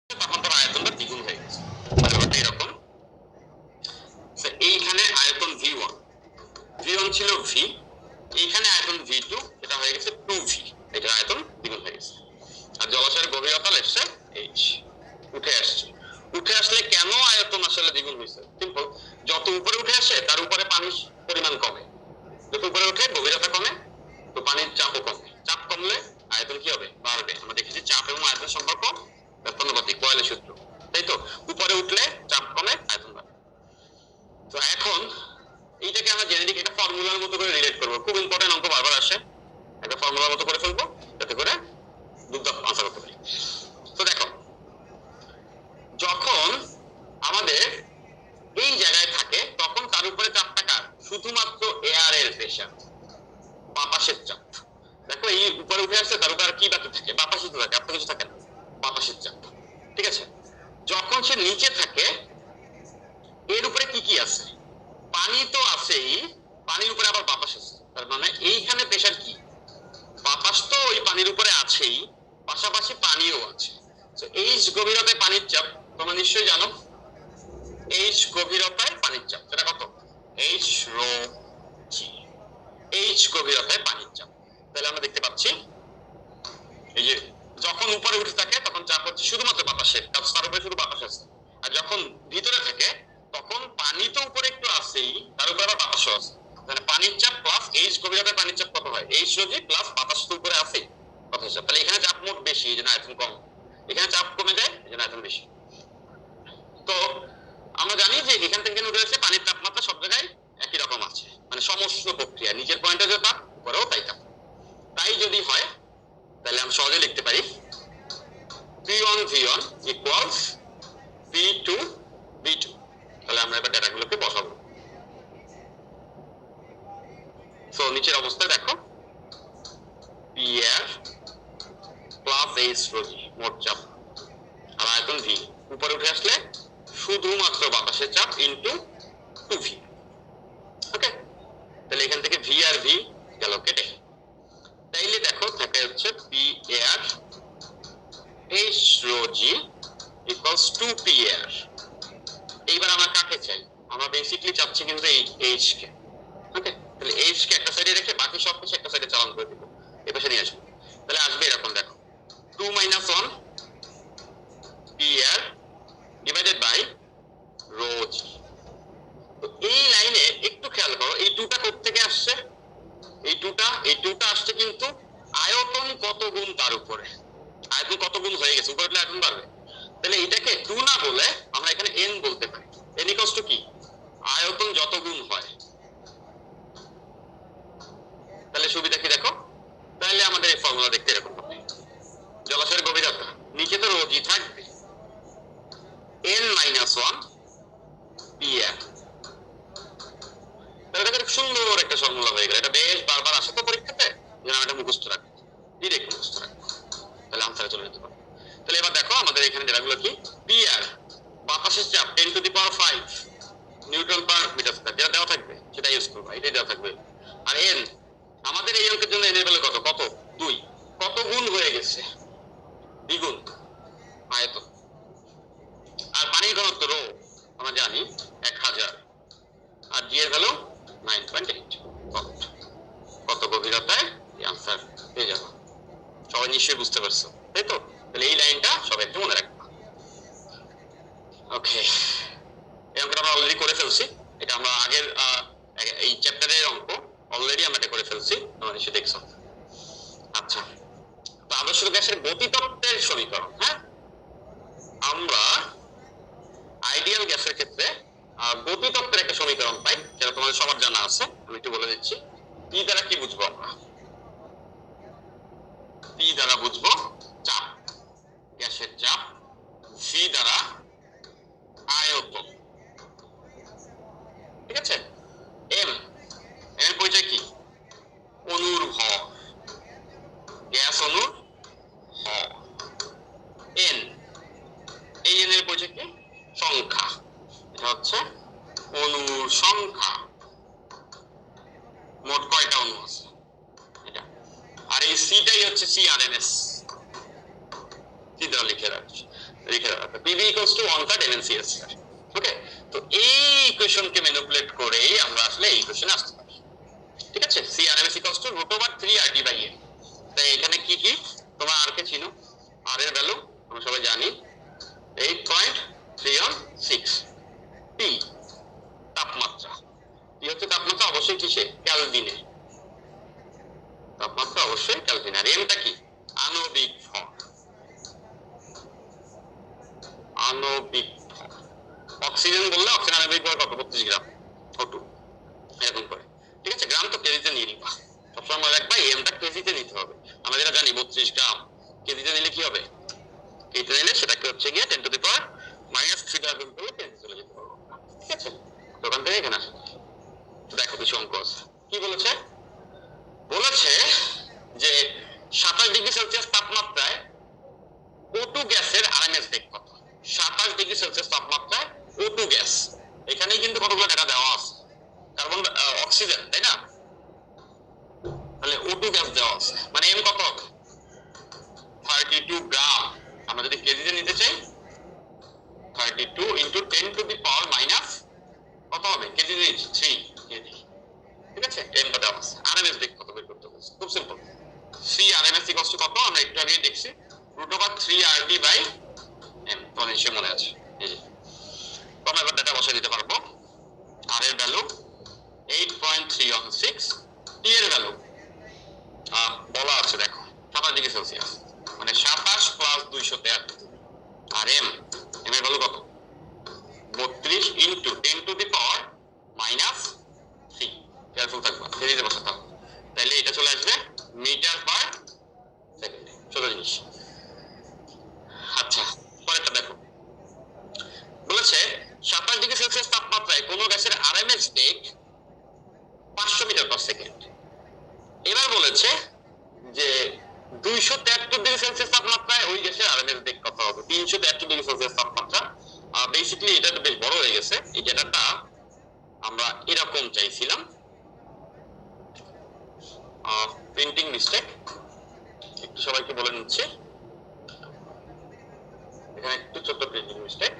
তখন তার আয়তনটা দ্বিগুণ হয়ে গেছে। ব্যাপারটা এরকম, এইখানে আয়তন V1, V1 ছিল V, এইখানে আয়তন V2, এটা হয়ে গেছে 2V, এটার আয়তন দ্বিগুণ হয়ে গেছে। আর জলাশয়ের গভীরতা এসছে H, উঠে আসছে। উঠে আসলে কেন আয়তন আসলে দ্বিগুণ হয়েছে? সিম্পল, যত উপরে উঠে আসে তার উপরে পানির পরিমাণ কমে, যত উপরে উঠে গভীরতা কমে তো পানির চাপও কমে, চাপ কমলে আয়তন কি হবে? বাড়বে। আমরা দেখেছি চাপ এবং আয়তন সম্পর্ক ব্যাপ্তানুপাতিক, বয়েলের সূত্র, তাই তো? উপরে উঠলে চাপ কমে, আয়তন বাড়ে। তো এখন এইটাকে আমরা জেনেটিক একটা ফর্মুলার মতো করে রিলেট করবো, খুব ইম্পর্টেন্ট অঙ্ক বারবার আসে, একটা ফর্মুলার মতো করে ফেলবো যাতে করে দ্রুত আনসার করতে পারি। তো দেখো, যখন আমাদের এই জায়গায় থাকে তখন তার উপরে চাপটা কার? শুধুমাত্র এয়ার এর প্রেসার, বাতাসের চাপ। দেখো এই উপরে উঠে আসছে, তার উপরে কি বাকি থাকে? বাতাসই তো থাকে, আর তো কিছু থাকে না, বাতাসের চাপ। ঠিক আছে, যখন সে নিচে থাকে এর উপরে কি কি আছে? পানি তো আছেই, পানির উপরে আবার বাতাস আছে, তার মানে এইখানে প্রেসার কি? বাতাস তো ওই পানির উপরে আছেই, পাশাপাশি পানিও আছে। তো এইচ গভীরতায় পানির চাপ তোমরা নিশ্চয়ই জানো, এইচ গভীরতায় পানির চাপ সেটা কত? এইচ রো জি, এইচ গভীরতায় পানির চাপ। তাহলে আমরা দেখতে পাচ্ছি এই যে যখন উপরে উঠে থাকে তখন চাপ হচ্ছে শুধুমাত্র বাতাসের, তার উপরে শুধু বাতাস আছে। আর যখন ভিতরে থাকে তখন পানি তো উপরে একটু আছেই, তার উপরে আবার বাতাসও আছে। মানে পানির চাপ প্লাস এইচ গভীরতায় পানির চাপ কত হয়? এইচ রো জি প্লাস বাতাস তো উপরে আছে, বাতাস। তাহলে এখানে চাপ মোট বেশি, এই জন্য আয়তন কম, এখানে চাপ কমে যায়, এই জন্য আয়তন বেশি। তো আমরা জানি যে এখান থেকে উঠে আসছে পানির তাপমাত্রা সব জায়গায় একই রকম আছে, মানে সমস্ত প্রক্রিয়া নিচের পয়েন্টে যে তাপ, উপরেও তাই তাপ। তাই যদি হয় তাহলে আমরা সহজে লিখতে পারি P1 V1 equals P2 V2। তাহলে আমরা এবার ডেটাগুলোকে বসাবো। সো নিচের অবস্থায় দেখো P এর প্লাস H রো জি মোট চাপ, আর আয়তন V, উপরে উঠে আসলে শুধুমাত্র বাতাসের চাপ ইনটু 2V। ওকে, তাহলে এখান থেকে V আর V গেল কেটে, তাইলে দেখো থাকে হচ্ছে P এর H রো জি ইকুয়ালস 2P এর। এইবার আমরা কাকে চাই? আমরা বেসিক্যালি চাচ্ছি কিন্তু এই H কে। ওকে, তাহলে H কে একটা সাইডে রেখে বাকি সব কিছু একটা সাইডে চালান করে দিব, এই পাশে নিয়ে আসবো। তাহলে আসবে এরকম, দেখো 2 - 1 P এর ডিভাইডেড বাই রো জি। তো এই লাইনে একটু খেয়াল করো, এই 2টা কোথা থেকে আসছে? এই 2টা আসছে কিন্তু আয়তন কত গুণ তার উপরে, আয়তন কত গুণ হয়ে গেছে, উপরে উঠলে আয়তন বাড়বে। তাহলে এটাকে 2 না বলে আমরা এখানে n বলতে পারি। n ইকুয়ালস টু কি? আয়তন যত গুণ হয়। তাহলে সুবিধা কি দেখো, তাহলে আমাদের এই ফর্মুলা দেখতে এরকম হবে, জলাশয়ের গভীরতা নিচে তো রো জি থাকবে, n - 1 P এর। তাহলে এটা খুব সুন্দর একটা ফর্মুলা হয়ে গেল, এটা বেশ বারবার আসে তো পরীক্ষাতে, যেন আমরা এটা মুখস্থ রাখবো, ডিরেক্ট মুখস্থ রাখবো, তাহলে আনসারে চলে যেতে পারবো। তাহলে এবার দেখো আমাদের এখানে যেটাগুলো কি, P আর বাতাসের চাপ 10⁵ নিউটন পার মিটার স্কয়ার, যেটা দেওয়া থাকবে সেটা ইউজ করবো, এটাই দেওয়া থাকবে। আর n, আমাদের এই অঙ্কের জন্য n এর ভ্যালু কত? কত? 2। কত গুণ হয়ে গেছে? দ্বিগুণ আয়তন। আর পানির ঘনত্ব রো আমরা জানি 1000, আর জি এর ভ্যালু 9.8। কত গভীরতায়? এই আনসার পেয়ে যাবো। সবাই নিশ্চয়ই বুঝতে পারছো, তাই তো? তাহলে এই লাইনটা সবাই একটু মনে রাখবো। ওকে, এই অঙ্কটা আমরা অলরেডি করে ফেলছি, এটা আমরা আগের এই চ্যাপ্টারের অঙ্ক, অলরেডি আমরা এটা করে ফেলছি, তোমরা নিশ্চয়ই দেখছো। আচ্ছা, তো আদর্শ গ্যাসের গতিতত্ত্বের সমীকরণ, হ্যাঁ, আমরা আইডিয়াল গ্যাসের ক্ষেত্রে গতিতত্ত্বের একটা সমীকরণ পাই, যেটা তোমাদের সবার জানা আছে, আমি একটু বলে দিচ্ছি। পি দ্বারা কি বুঝবো আমরা? পি দ্বারা বুঝবো চাপ, গ্যাসের চাপ। ভি দ্বারা আয়তন, ঠিক আছে? এম, এর পরিচয় কি? অণুর ভর, গ্যাস অণুর ভর। এন, এই এন এর পরিচয় কি? সংখ্যা, এটা হচ্ছে অণুর সংখ্যা, মোট কয়টা অণু আছে এটা। আর এই সিটাই হচ্ছে সিআরএনএস, সি দ্বারা লিখে রাখছি। লিখে দাও PV equals to 1/3 mncs square. Okay, তো এই ইকুয়েশনকে ম্যানিপুলেট করেই আমরা আসলে এই ইকুয়েশনে আসতে পারি। ঠিক আছে, C RMS equals two √3 RT/n। তাই এখানে কি কি তোমরা আর কে চিনো, আর এর ভ্যালু আমরা সবাই জানি 8.316। টি তাপমাত্রা, কি হচ্ছে তাপমাত্রা অবশ্যই কিসে, কেলভিনে, তাপমাত্রা অবশ্যই কেলভিন। আর এমটা কি, আণবিক ভর, আণবিক ভর। অক্সিজেন বললে অক্সিজেন আণবিক ভর কত, 32 গ্রাম O2 এরকম করে। ঠিক আছে, গ্রাম তো কেজিতে নিয়ে নিবা, সবসময় মনে রাখবা এমটা কেজিতে নিতে হবে। আমরা যেটা জানি 32 গ্রাম, কেজিতে নিলে কি হবে, কেজিতে নিলে সেটাকে হচ্ছে গিয়ে 10 টু দি পাওয়ার -3 দ্বারা গুণ করলে 10 চলে যেতে পারবো। ঠিক আছে, দোকান থেকে এখানে আসে। তো দেখো কিছু অঙ্ক আছে, কি বলেছে, বলেছে যে 27 ডিগ্রি সেলসিয়াস তাপমাত্রায় O2 গ্যাসের আরএমএস বেগ কত। 27 ডিগ্রি সেলসিয়াস তাপমাত্রায় O2 গ্যাস, এখানেই কিন্তু কতগুলো ডেটা দেওয়া আছে, কার্বন অক্সিজেন, তাই না, তাহলে O2 গ্যাস দেওয়া আছে, মানে এম কত হবে 32 গ্রাম। আমরা যদি কেজিতে নিতে চাই 32 into 10 to the power minus কত হবে, কেজি নিচ্ছি 3 কেজি। ঠিক আছে, এমটা দেওয়া আছে। আরএমএস বেগ কত বের করতে হবে, খুব simple, C RMS equals to কত, আমরা একটু আগে দেখছি √3 RT/m। তোমাদের নিশ্চয়ই মনে আছে, এই যে তোমরা এবার ডেটা বসাই দিতে পারবো। আর এর ভ্যালু 8.316, টি এর ভ্যালু বলা আছে দেখো 27 ডিগ্রি সেলসিয়াস, মানে 27 প্লাস 273। আর এম এর ভ্যালু কত, 32 into 10 to the power -3। Careful থাকবা, কেজিতে বসাতে হবে, তাহলে এটা চলে আসবে মিটার পার সেকেন্ডে, ছোট জিনিস। আচ্ছা, পরেরটা দেখো, বলেছে 27 ডিগ্রি সেলসিয়াস তাপমাত্রায় কোন গ্যাসের আরএমএস বেগ 500 মিটার পার সেকেন্ড। এবার বলেছে যে 273 ডিগ্রি সেলসিয়াস তাপমাত্রায় ওই গ্যাসের আরএমএস বেগ কত হবে। 373 ডিগ্রি সেলসিয়াস তাপমাত্রা, বেসিক্যালি এটা তো বেশ বড় হয়ে গেছে, এই ডেটাটা আমরা এরকম চাইছিলাম, প্রিন্টিং মিস্টেক, একটু সবাইকে বলে নিচ্ছি, এখানে একটু ছোট প্রিন্টিং মিস্টেক।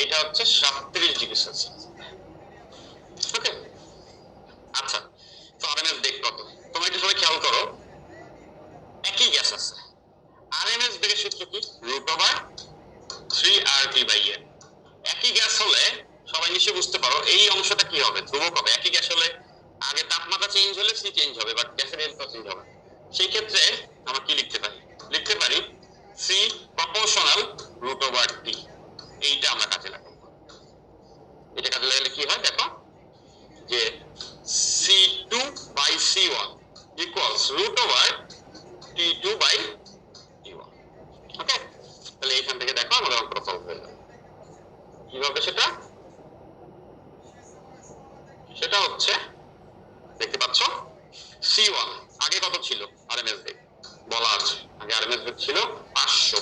এটা হচ্ছে 37 ডিগ্রি সেলসিয়াস। ওকে, আচ্ছা, তো আরএমএস বেগ কত, তোমরা একটু সবাই খেয়াল করো, একই গ্যাস আছে, আরএমএস বেগের সূত্র কি, √3 RT/n। একই গ্যাস হলে সবাই নিশ্চয়ই বুঝতে পারো এই অংশটা কি হবে, ধ্রুবক হবে। একই গ্যাস হলে আগে তাপমাত্রা চেঞ্জ হলে সি চেঞ্জ হবে, বাট গ্যাসের এলটা চেঞ্জ হবে। সেই ক্ষেত্রে আমরা কি লিখতে পারি, লিখতে পারি সি প্রপোর্শনাল √t। এইটা আমরা কাজে লাগাবো, এটা কাজে লাগালে কি হয় দেখো, যে C2/C1 ইকুয়ালস √T2/T1। ওকে, তাহলে এখান থেকে দেখো আমাদের অঙ্কটা সলভ হয়ে যাবে। কিভাবে সেটা, সেটা হচ্ছে দেখতে পাচ্ছ C1 আগে কত ছিল, আরএমএস বেগ বলা আছে, আগে আরএমএস বেগ ছিল 500।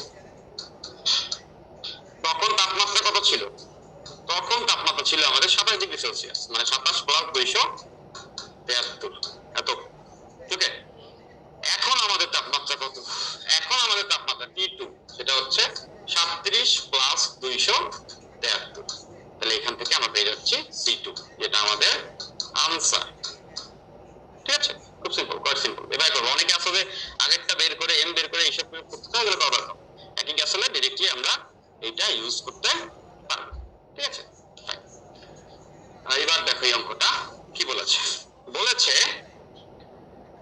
তখন তাপমাত্রা কত ছিল, তখন তাপমাত্রা ছিল আমাদের 27 ডিগ্রি সেলসিয়াস, মানে 27 প্লাস 273 এত। ওকে, এখন আমাদের তাপমাত্রা কত, এখন আমাদের তাপমাত্রা T2, সেটা হচ্ছে 37 প্লাস 273। তাহলে এখান থেকে আমরা পেয়ে যাচ্ছি C2, যেটা আমাদের আনসার। ঠিক আছে, খুব সিম্পল, কোয়াইট সিম্পল। এবার করব, অনেকে আসলে আগেরটা বের করে এম বের করে এইসব করতে হবে, করা দরকার একই গ্যাস হলে ডাইরেক্টলি আমরা এটা ইউজ করতে পারবো। ঠিক আছে, এবার দেখো এই অঙ্কটা কি বলেছে, বলেছে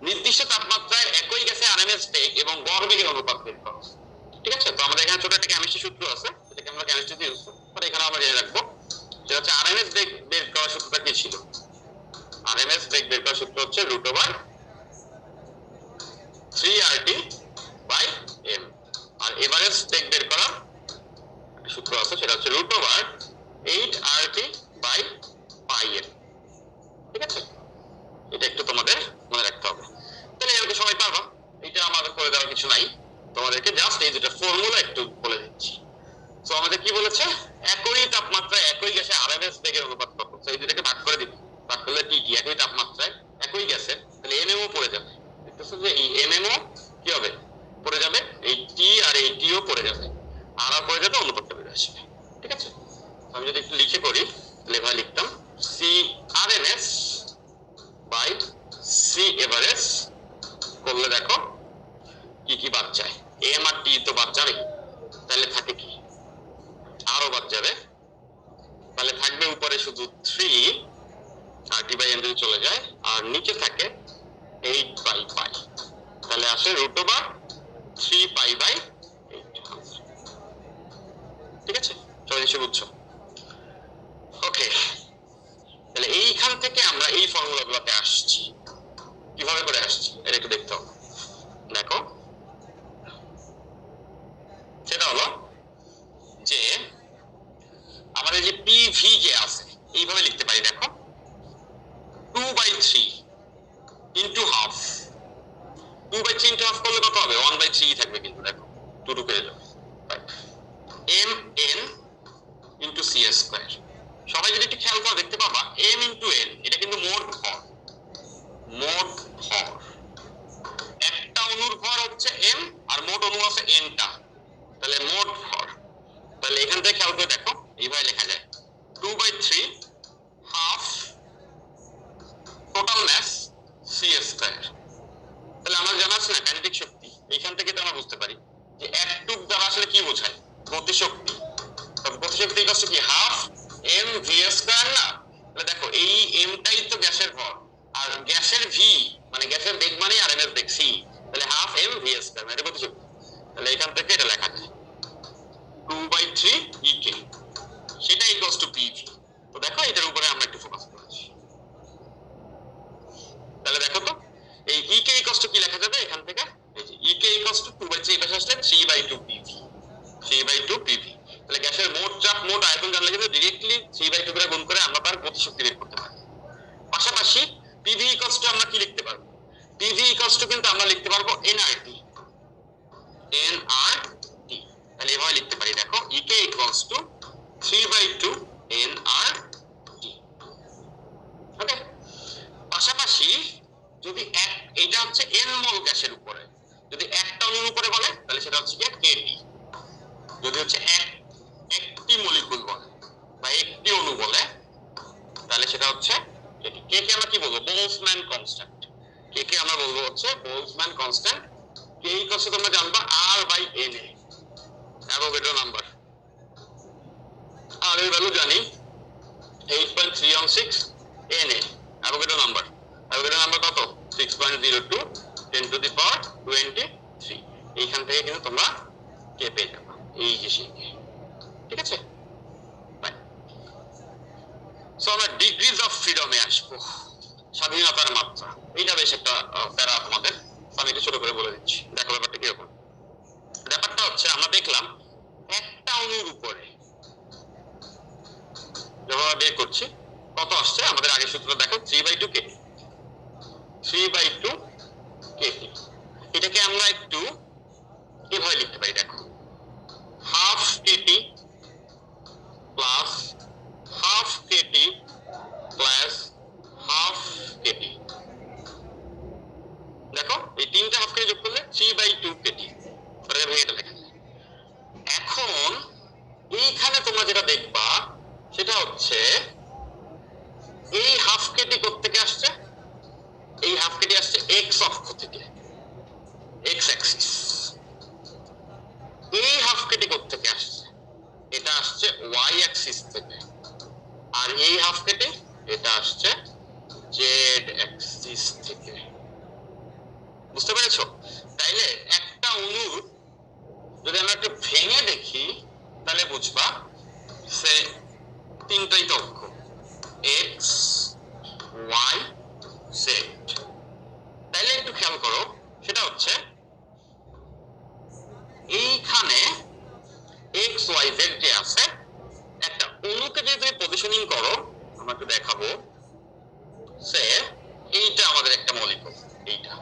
নির্দিষ্ট তাপমাত্রায় একই গ্যাসে আরএমএস বেগ এবং গড় বেগের অনুপাত বের করো। ঠিক আছে, তো আমাদের এখানে ছোট একটা কেমিস্ট্রি সূত্র আছে, সেটাকে আমরা কেমিস্ট্রিতে ইউজ করব, পরে এখানে আমরা জেনে রাখবো। সেটা হচ্ছে আরএমএস বেগ বের করার সূত্রটা কি ছিল, আরএমএস বেগ বের করার সূত্র হচ্ছে √3RT/m। আর এভারেজ বেগ বের করার সূত্র আছে, সেটা হচ্ছে √8RT/πm। ঠিক আছে, এটা একটু তোমাদের মনে রাখতে হবে। তাহলে এরকম সবাই পারবা, এটা আমাদের করে দেওয়ার কিছু নাই, তোমাদেরকে জাস্ট এই দুটো ফর্মুলা একটু বলে দিচ্ছি। তো আমাদের কি বলেছে, একই তাপমাত্রায় একই গ্যাসে আরএমএস বেগের অনুপাত কত। তো এই দুটাকে ভাগ করে দিবি, ভাগ করলে কি কি, একই তাপমাত্রায় একই গ্যাসে, তাহলে এমএমও পড়ে যাবে, দেখতেছো যে এই এমএমও কি হবে পড়ে যাবে, এই টি আর এই টিও পড়ে যাবে, আর পড়ে যাবে, অনুপাতটা বেরিয়ে আসবে। ঠিক আছে, আমি যদি একটু লিখে করি তাহলে এভাবে লিখতাম C RMS by C average করলে দেখো কি কি বাদ যায়, এম আর টি তো বাদ যাবে, তাহলে থাকে কি আরো বাদ যাবে, তাহলে থাকবে উপরে শুধু 3 আর টি বাই এন যদি চলে যায়, আর নিচে থাকে 8 বাই পাই, তাহলে আসে রুট ওভার 3 পাই বাই 8। ঠিক আছে, সবাই নিশ্চয়ই বুঝছো? ওকে, তাহলে এইখান থেকে আমরা এই ফর্মুলাগুলোতে আসছি, কিভাবে করে আসছি এটা একটু দেখতে হবে। দেখো সেটা হলো যে আমাদের যে পিভি যে আছে এইভাবে লিখতে পারি, দেখো 2/3 ইন্টু হাফ, 2/3 ইন্টু হাফ করলে কত হবে, 1/3 থাকবে, কিন্তু দেখো 2 কেটে যাবে, M N into C square. সবাই যদি একটু খেয়াল করে দেখতে পাবা এম ইন্টু এন এটা কিন্তু মোট ভর, মোট ভর, একটা অণুর ভর হচ্ছে এম আর মোট অণু আছে এনটা, তাহলে মোট ভর। তাহলে এখান থেকে খেয়াল করে দেখো এইভাবে লেখা যায় 2/3 half total mass C square. তাহলে আমরা জানা আছে না কাইনেটিক শক্তি, এইখান থেকে তো আমরা বুঝতে পারি যে এক টুক দ্বারা আসলে কি বোঝায়, গতিশক্তি। তবে গতিশক্তি কষ্ট কি হাফ এম ভি স্কয়ার না, তাহলে দেখো এই এমটাই তো গ্যাসের ভর, আর গ্যাসের ভি মানে গ্যাসের বেগ মানে আর এম এর বেগ সি, তাহলে হাফ এম ভি স্কয়ার মানে গতিশক্তি। তাহলে এখান থেকে এটা লেখা যায় 2/3 ইকে, সেটা ইকুয়ালস টু পিভি। তো দেখো এটার উপরে আমরা একটু ফোকাস করেছি। তাহলে দেখো তো এই ইকে ইকুয়ালস টু কি লেখা যাবে এখান থেকে, এই যে ইকে ইকুয়ালস টু 2/3 পাশে আসলে 3/2 পিভি, 3/2 পিভি। তাহলে গ্যাসের মোট চাপ মোট আয়তন জানলে কিন্তু ডাইরেক্টলি 3/2 করে গুণ করে আমরা তার গতিশক্তি বের করতে পারি। পাশাপাশি পিভি ইকুয়ালস টু আমরা কি লিখতে পারবো, পিভি ইকুয়ালস টু কিন্তু আমরা লিখতে পারবো এনআরটি, এনআরটি। তাহলে এভাবে লিখতে পারি, দেখো ইকে ইকুয়ালস টু 3/2 এনআরটি। ওকে, পাশাপাশি যদি এটা হচ্ছে এন মোল গ্যাসের উপরে, যদি একটা অণুর উপরে বলে তাহলে সেটা হচ্ছে কি কেটি, যদি হচ্ছে একটি মলিকুল বলে বা একটি অণু বলে তাহলে সেটা হচ্ছে কেটি। কে কে আমরা কি বলবো, বোলসম্যান কনস্ট্যান্ট, কে কে আমরা বলবো হচ্ছে বোলসম্যান কনস্ট্যান্ট। কে ইকুয়ালস টু তোমরা জানবা R by N A, Avogadro number, R এর ভ্যালু জানি 8.316 Na, Avogadro number, Avogadro number কত 6.02 10 টু দি পাওয়ার 23। এইখান থেকে কিন্তু তোমরা কে পেয়ে যাবে, এই যে সেই। ঠিক আছে, সো আমরা ডিগ্রিজ অফ ফ্রিডমে আসবো, স্বাধীনতার মাত্রা। এইটা বেশ একটা প্যারা তোমাদের, আমি একটু ছোট করে বলে দিচ্ছি, দেখো ব্যাপারটা কিরকম। ব্যাপারটা হচ্ছে আমরা দেখলাম একটা অণুর উপরে যখন আমরা বের করছি কত আসছে, আমাদের আগের সূত্র দেখো 3/2 কেটি, 3/2 কেটি। এটাকে আমরা একটু কিভাবে লিখতে পারি, দেখো half Katie plus half Katie plus half Katie. দেখো এই তিনটা হাফ কেটি যোগ করলে 3/2 কেটি, ভেঙে এটা লেখা যায়। এখন এইখানে তোমরা যেটা দেখবা সেটা হচ্ছে এই হাফ কেটি কোত্থেকে আসছে, এই হাফ কেটি আসছে এক্স অক্ষ থেকে, এক্স অ্যাক্সিস। এই হাফ কেটি কোত্থেকে আসছে, এটা আসছে ওয়াই অ্যাক্সিস থেকে, আর এই হাফ কেটি এটা আসছে জেড অ্যাক্সিস থেকে। বুঝতে পেরেছো? তাইলে একটা অণুর যদি আমরা একটু ভেঙে দেখি তাহলে বুঝবা সে তিনটাই তো অক্ষ, এক্স ওয়াই জেড। তাইলে একটু খেয়াল করো, সেটা হচ্ছে এইখানে এক্স ওয়াই জেড যে আছে, একটা অণুকে যদি তুমি পজিশনিং করো, আমরা একটু দেখাবো, সে এইটা আমাদের একটা মলিকুল, এইটা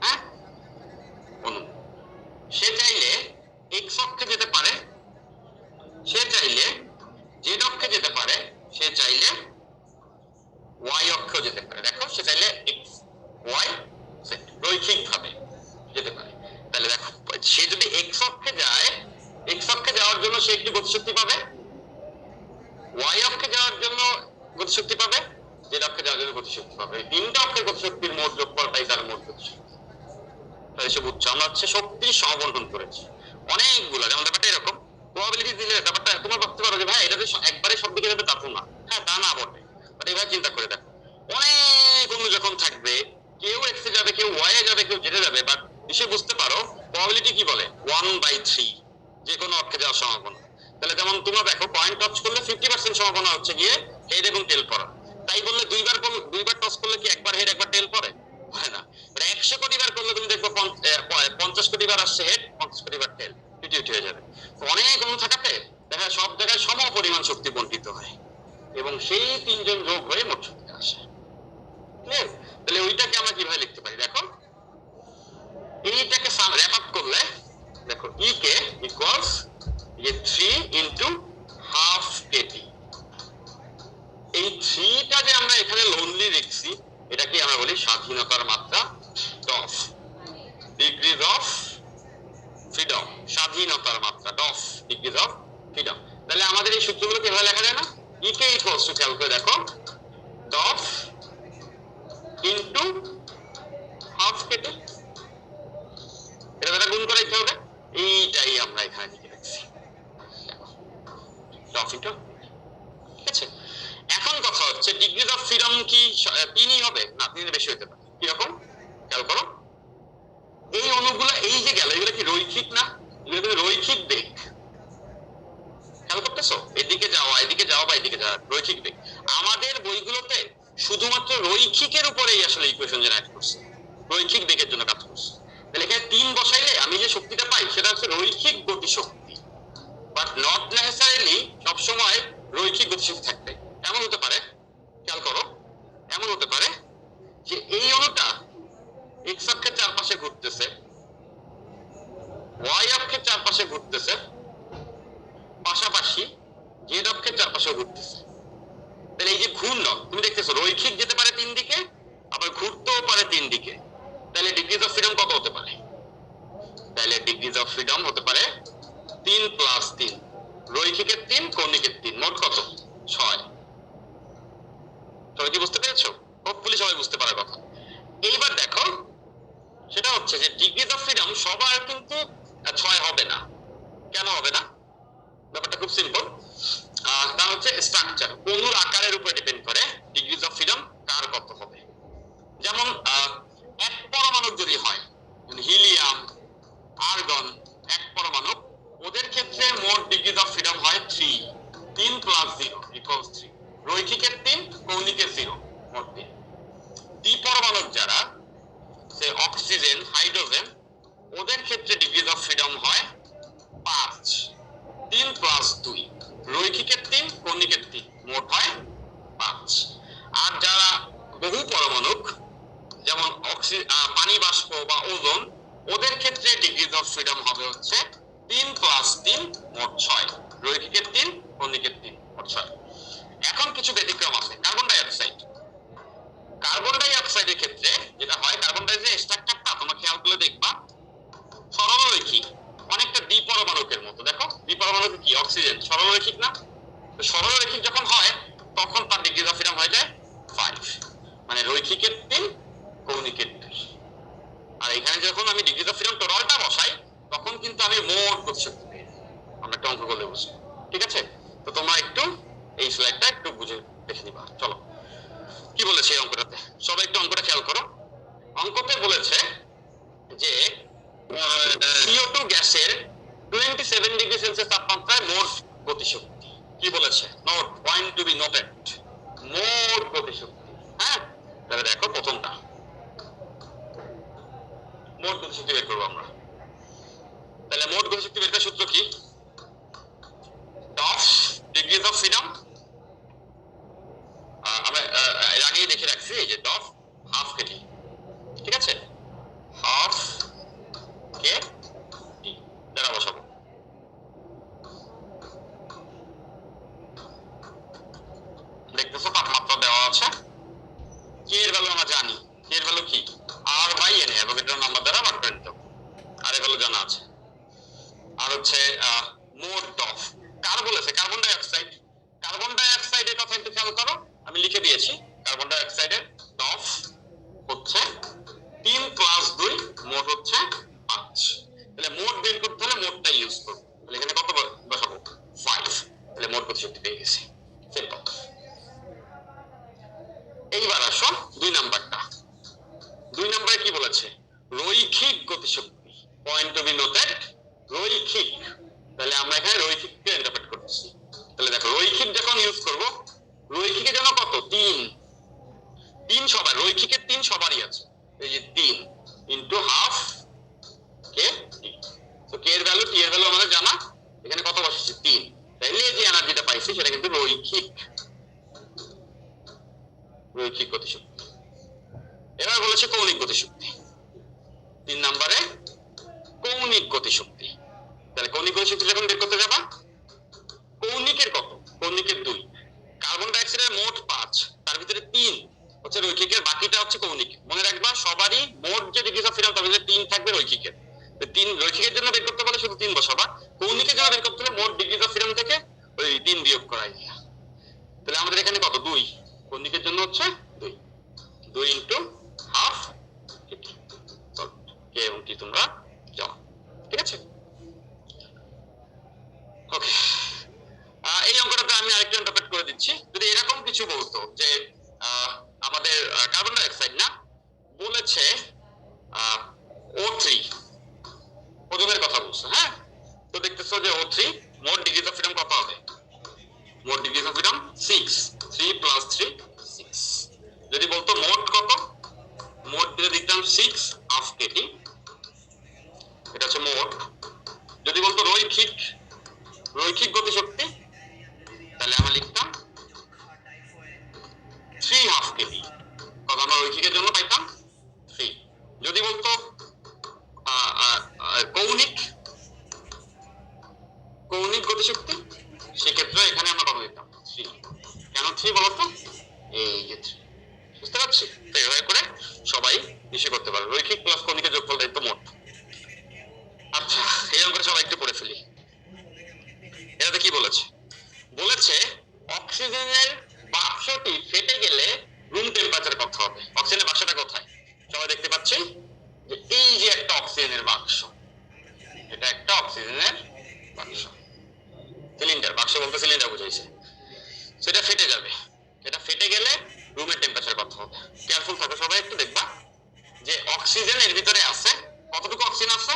হ্যাঁ অণু। সে চাইলে এক্স অক্ষে যেতে পারে, সে চাইলে জেড অক্ষে যেতে পারে, সে চাইলে ওয়াই অক্ষেও যেতে পারে। দেখো সে চাইলে এক্স ওয়াই জেড রৈখিক ভাবে, সে যদি এক্স অক্ষে যায়, এক্স অক্ষে যাওয়ার জন্য সে একটি গতিশক্তি পাবে, ওয়াই অক্ষে যাওয়ার জন্য গতিশক্তি পাবে, জেড অক্ষে যাওয়ার জন্য গতিশক্তি পাবে। এই তিনটা অক্ষের গতিশক্তির মোট যোগফলটাই তার মোট গতিশক্তি। তাহলে এসে বুঝছো আমরা হচ্ছে শক্তির সমবন্টন করেছি অনেকগুলো। যেমন ব্যাপারটা এরকম, প্রবাবিলিটি দিলে ব্যাপারটা তোমার ভাবতে পারো যে ভাই এটা একবারে সব দিকে যাবে তা তো না। হ্যাঁ, তা না বটে, বাট এভাবে চিন্তা করে দেখো অনেক অণু যখন থাকবে, কেউ এক্স এ যাবে, কেউ ওয়াই এ যাবে, কেউ জেডে যাবে, বাট এসে বুঝতে পারো প্রবাবিলিটি কি বলে 1/3 যে কোনো অক্ষে যাওয়ার সম্ভাবনা। তাহলে যেমন তোমরা দেখো পয়েন্ট টচ করলে 50% সম্ভাবনা হচ্ছে গিয়ে হেড এবং টেল পড়া। তাই বললে দুইবার টচ করলে কি একবার হেড একবার টেল পড়ে? হয় না। 100 কোটি বার করলে তুমি দেখো 50 কোটি বার আসছে হেড, 50 কোটি বার টেল, 50 হয়ে যাবে। তো অনেক অণু থাকাতে দেখা সব জায়গায় সম পরিমাণ শক্তি বন্টিত হয় এবং সেই তিনজন যোগ হয়ে মোট শক্তি আসে। ক্লিয়ার? তাহলে ওইটাকে আমরা কিভাবে লিখতে পারি দেখো, এইটাকে র‍্যাপ আপ করলে দেখো ই কে ইকুয়ালস 3 ইনটু হাফ কেটি। এই 3টা যে আমরা এখানে লোনলি লিখছি, এটাকে আমরা বলি স্বাধীনতার মাত্রা, ডফ, ডিগ্রিজ অফ ফ্রিডম। স্বাধীনতার মাত্রা ডফ, ডিগ্রিজ অফ ফ্রিডম। তাহলে আমাদের এই সূত্রগুলো কিভাবে লেখা যায় না? ই কে ইকুয়ালস টু, খেয়াল করে দেখো, ডফ ইনটু হাফ কেটি। এটা দ্বারা গুণ করে দিতে হবে। এইটাই আমরা এখানে লিখে রাখছি, ডফ ইনটু। ঠিক আছে, এখন কথা হচ্ছে ডিগ্রিজ অফ ফ্রিডম কি 3ই হবে? না, 3 বেশি হতে পারে। কিরকম খেয়াল করো, এই অণুগুলো এই যে গেল, এগুলো কি রৈখিক না? এগুলো কিন্তু রৈখিক বেগ। খেয়াল করতেছো, এদিকে যাওয়া এদিকে যাওয়া বা এদিকে যাওয়া রৈখিক বেগ। আমাদের বইগুলোতে শুধুমাত্র রৈখিকের উপরেই আসলে ইকুয়েশন জেনারেট করছে, রৈখিক বেগের জন্য কাজ করছে। তাহলে এখানে 3 বসাইলে আমি যে শক্তিটা পাই সেটা হচ্ছে রৈখিক গতিশক্তি, বাট নট নেসেসারিলি সবসময় রৈখিক গতিশক্তি থাকবে। এমন হতে পারে, খেয়াল করো, এমন হতে পারে যে এই অণুটা এক্স অক্ষের চারপাশে ঘুরতেছে, ওয়াই অক্ষের চারপাশে ঘুরতেছে, পাশাপাশি জেড অক্ষের চারপাশে ঘুরতেছে। তাহলে এই যে ঘূর্ণন তুমি দেখতেছো, রৈখিক যেতে পারে 3 দিকে, আবার ঘুরতেও পারে 3 দিকে। তাহলে ডিগ্রিজ অফ ফ্রিডম কত হতে পারে? তাহলে ডিগ্রিজ অফ ফ্রিডম হতে পারে 3 + 3, রৈখিকের 3, কৌণিকের 3, মোট কত? 6। সবাই কি বুঝতে পেরেছো? হোপফুলি সবাই বুঝতে পারার কথা। এইবার দেখো, সেটা হচ্ছে যে ডিগ্রিজ অফ ফ্রিডম সবার কিন্তু 6 হবে না। কেন হবে না? ব্যাপারটা খুব সিম্পল। তা হচ্ছে স্ট্রাকচার, অণুর আকারের উপর ডিপেন্ড করে ডিগ্রিজ অফ ফ্রিডম কার কত হবে। যেমন এক পরমাণু যদি হয়, হিলিয়াম, আর্গন, এক পরমাণু, ওদের ক্ষেত্রে মোট ডিগ্রিজ অফ ফ্রিডম হয় 3, 3 + 0 = 3, রৈখিকের 3, কৌণিকের 0, মোট 3। দ্বিপরমাণু যারা, সে অক্সিজেন, হাইড্রোজেন, ওদের ক্ষেত্রে ডিগ্রিজ অফ ফ্রিডম হয় 5, 3 + 2, রৈখিকের 3, কৌণিকের 3, মোট হয় 5। আর যারা বহু পরমাণুক, যেমন পানি বাষ্প বা ওজোন, ওদের ক্ষেত্রে ডিগ্রিজ অফ ফ্রিডম হবে হচ্ছে 3 + 3, মোট 6, রৈখিকের 3, কৌণিকের 3, মোট 6। এখন কিছু ব্যতিক্রম আছে। Carbon die oxide, carbon die অক্সাইডের ক্ষেত্রে যেটা হয়, কার্বন ডাই অক্সাইডের স্ট্রাকচারটা তোমরা খেয়াল করে দেখবা সরলরৈখিক, অনেকটা দ্বিপরমাণুকের মতো। দেখো দ্বিপরমাণুক কি, অক্সিজেন সরলরৈখিক না? তো সরলরৈখিক যখন হয় তখন তার ডিগ্রিজ অফ ফ্রিডম হয়ে যায় 5, মানে রৈখিকের 3, কৌণিকের 2। আর এখানে যখন আমি ডিগ্রিজ অফ ফ্রিডম টোটালটা বসাই, তখন কিন্তু আমি মোট গতিশক্তি পেয়ে যাই। আমরা একটা অঙ্ক করলে বুঝবো, ঠিক আছে? তো তোমরা একটু এই স্লাইডটা একটু বুঝে দেখে নিবা। চলো, কি বলেছে এই অঙ্কটাতে, সবাই একটু অঙ্কটা খেয়াল করো। অঙ্কতে বলেছে যে CO2 গ্যাসের 27 ডিগ্রি সেলসিয়াস তাপমাত্রায় মোট গতিশক্তি কি বলেছে? Note, point to be noted, মোট গতিশক্তি। হ্যাঁ, তাহলে দেখো প্রথমটা মোট গতিশক্তি বের করবো আমরা। তাহলে মোট গতিশক্তি বের করার সূত্র কি? ডফ, ডিগ্রিজ অফ ফ্রিডম, আমরা এর আগেই দেখে রাখছি, এই যে ডফ হাফ কেটি, ঠিক আছে? হাফ কে টি দ্বারা বসাবো। দেখতেছো তাপমাত্রা দেওয়া আছে, কে এর ভ্যালু আমরা জানি, কে এর ভ্যালু কি? R/N, অ্যাভোগাড্রো নাম্বার দ্বারা ভাগ করে নিতে হবে। আর এর ভ্যালু জানা আছে। আর হচ্ছে মোট ডফ। কার বলেছে? Carbon die oxide. Carbon die অক্সাইডের কথা একটু খেয়াল করো, আমি লিখে দিয়েছি। কার্বন ডাই অক্সাইডের ডফ হচ্ছে 3 প্লাস 2 মোট হচ্ছে 5। তাহলে মোট বের করতে হলে মোটটা ইউজ করব। তাহলে এখানে কত বসাবো? 5। তাহলে মোট গতিশক্তি পেয়ে গেছি। সিম্পল। এইবার আসো 2 নাম্বারটা। 2 নম্বরে কি বলেছে? রৈখিক গতিশক্তি। পয়েন্ট টু বি নোটেড, রৈখিক। তাহলে আমরা এখানে রৈখিককে ইন্টারপ্রেট করতেছি। তাহলে দেখো রৈখিক যখন ইউজ করব, রৈখিকের জন্য কত? 3। 3 সবার, রৈখিকের 3 সবারই আছে। এই যে 3 ইনটু হাফ কে টি। তো কে এর ভ্যালু, টি এর ভ্যালু আমাদের জানা। এখানে কত বসেছি? 3। তাইলে যে এনার্জিটা পাইছি সেটা কিন্তু রৈখিক, রৈখিক গতিশক্তি। এবার বলেছে কৌণিক গতিশক্তি। 3 নম্বরে কৌণিক গতিশক্তি। তাহলে কৌণিক গতিশক্তি যখন বের করতে যাবা, কৌণিকের কত? কৌণিকের 2। কার্বন ডাই অক্সাইডের মোট 5, তার ভিতরে 3 হচ্ছে রৈখিকের, বাকিটা হচ্ছে কৌণিক। মনে রাখবা সবারই মোট যে ডিগ্রিজ অফ ফ্রিডম তার ভিতরে 3 থাকবে রৈখিকের। 3 রৈখিকের জন্য বের করতে বলে শুধু 3 বসাবা, কৌণিকের জন্য বের করতে হলে মোট ডিগ্রিজ অফ ফ্রিডম থেকে ওই 3 বিয়োগ করাই দিয়া। তাহলে আমাদের এখানে কত? 2। কৌণিকের জন্য হচ্ছে 2। 2 ইনটু হাফ কে এবং টি তোমরা জানো, ঠিক আছে? ওকে, এই অঙ্কটাতে আমি আরেকটু ইন্টারপ্রেট করে দিচ্ছি। যদি এরকম কিছু বলতো যে আমাদের কার্বন ডাই অক্সাইড না, বলেছে O3, ওজনের কথা বলছে, হ্যাঁ? তো দেখতেছো যে O3 মোট ডিগ্রিজ অফ ফ্রিডম কত হবে? মোট ডিগ্রিজ অফ ফ্রিডম 6। 3 প্লাস 3 6। যদি বলতো মোট কত, মোট দিয়ে দিতাম 6 হাফ কেটি, এটা হচ্ছে মোট। যদি বলতো রৈখিক, রৈখিক গতিশক্তি, তাহলে আমরা লিখতাম 3 হাফ কেজি। কত আমরা রৈখিকের জন্য পাইতাম? 3। যদি বলতো কৌণিক, কৌণিক গতিশক্তি, সেক্ষেত্রে এখানে আমরা কত দিতাম? 3। কেন 3 বলতো? এই যে 3। বুঝতে পারছি? তো এভাবে করে সবাই হিসেব করতে পারবে। রৈখিক প্লাস কৌণিকের যোগফলটাই তো মোট। আচ্ছা, এই অঙ্কটা সবাই একটু পড়ে ফেলি। এটাতে কি বলেছে? বলেছে অক্সিজেনের বাক্সটি ফেটে গেলে রুম টেম্পারেচার কত হবে? অক্সিজেনের বাক্সটা কোথায়? সবাই দেখতে পাচ্ছেন যে এই যে একটা অক্সিজেনের বাক্স, এটা একটা অক্সিজেনের বাক্স, সিলিন্ডার। বাক্স বলতে সিলিন্ডার বুঝাইছে। সেটা ফেটে যাবে। এটা ফেটে গেলে রুমের টেম্পারেচার কত হবে? কেয়ারফুল থাকো সবাই, একটু দেখবা যে অক্সিজেন এর ভিতরে আছে। কতটুকু অক্সিজেন আছে?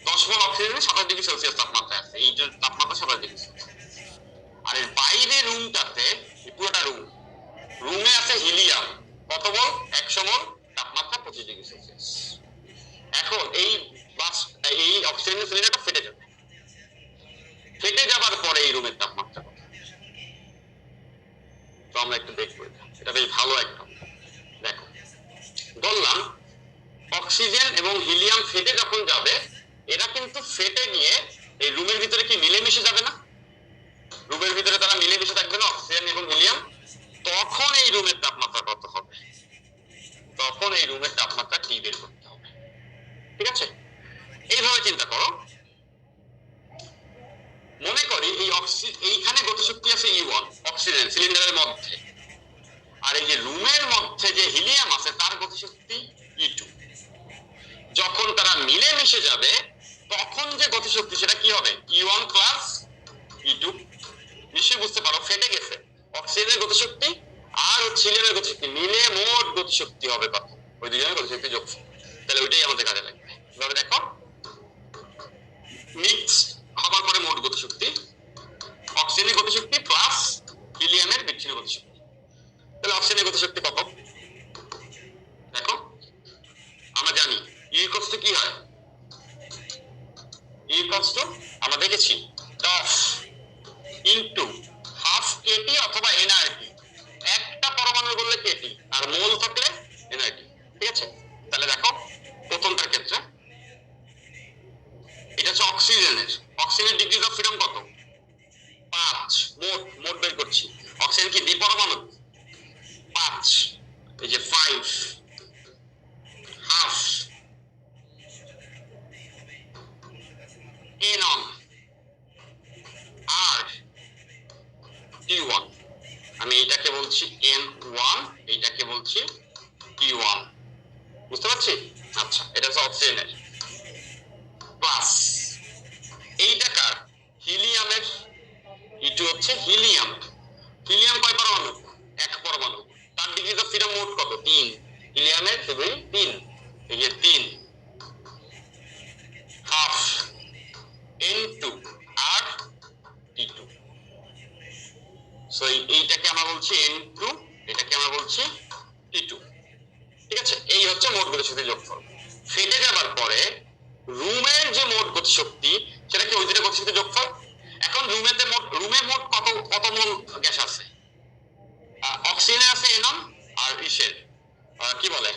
10 মোল অক্সিজেনে 27 ডিগ্রি সেলসিয়াস তাপমাত্রা আছে। এই যে তাপমাত্রা 27 ডিগ্রি। আর এর বাইরে রুমটাতে, পুরোটা রুম, রুমে আছে হিলিয়াম। কত মোল? 100 মোল, তাপমাত্রা 25 ডিগ্রি সেলসিয়াস। এখন এই এই অক্সিজেনের সিলিন্ডারটা ফেটে যাবে। ফেটে যাবার পরে এই রুমের তাপমাত্রা কত? তো আমরা একটু দেখবো। এটা বেশ ভালো একটা। দেখো, বললাম অক্সিজেন এবং হিলিয়াম ফেটে যখন যাবে, এরা কিন্তু ফেটে গিয়ে এই রুমের ভিতরে কি মিলেমিশে যাবে না? রুমের ভিতরে তারা মিলেমিশে থাকবে না, অক্সিজেন এবং হিলিয়াম। তখন এই রুমের তাপমাত্রা কত হবে? তখন এই রুমের তাপমাত্রা টি বের করতে হবে। ঠিক আছে? এইভাবে চিন্তা করো। মনে করি এই এইখানে গতিশক্তি আছে E1 অক্সিজেন সিলিন্ডারের মধ্যে, আর এই যে রুমের মধ্যে যে হিলিয়াম আছে তার গতিশক্তি E2। যখন তারা মিলেমিশে যাবে তখন যে গতিশক্তি সেটা কি হবে? E1 plus E2। নিশ্চয়ই বুঝতে পারো, ফেটে গেছে। অক্সিজেনের গতিশক্তি আর হিলিয়ামের গতিশক্তি মিলে মোট গতিশক্তি হবে কত? ওই দুজনের গতিশক্তি যোগফল। তাহলে ওইটাই আমাদের কাজে লাগবে। এভাবে দেখো, মিক্স হবার পরে মোট গতিশক্তি, অক্সিজেনের গতিশক্তি প্লাস হিলিয়ামের বিচ্ছিন্ন গতিশক্তি। তাহলে অক্সিজেনের গতিশক্তি কত? দেখো, আমরা জানি E কি হয়? E আমরা দেখেছি ডফ ইনটু হাফ কেটি অথবা এনআরটি। একটা পরমাণু বললে কেটি আর মোল থাকলে এনআরটি। ঠিক আছে? তাহলে দেখো প্রথমটার ক্ষেত্রে এটা হচ্ছে অক্সিজেনের। অক্সিজেনের ডিগ্রিজ অফ ফ্রিডম কত? 5। মোট, মোট বের করছি। অক্সিজেন কি দ্বিপরমাণু? 5। এই যে 5 half an on R T1, আমি এইটাকে বলছি N1, এইটাকে বলছি T1, বুঝতে পারছি? আচ্ছা, এটা হচ্ছে অক্সিজেনের প্লাস এইটা কার? হিলিয়ামের। E2 হচ্ছে হিলিয়াম। হিলিয়াম কয় পরমাণু? এক পরমাণু। তার ডিগ্রি অফ ফ্রিডম মোট কত? 3। হিলিয়ামের ডিগ্রি 3, এই যে 3 হাফ N2 আর T2। সো এইটাকে আমরা বলছি N2, এটাকে আমরা বলছি T2। ঠিক আছে, এই হচ্ছে মোট গতিশক্তির যোগফল। ফেটে যাবার পরে রুমের যে মোট গতিশক্তি সেটা কি ওই দুটো গতিশক্তির যোগফল। এখন রুমে মোট কত মোল গ্যাস আছে? অক্সিজেন আছে এনন, আর ইসের কি বলে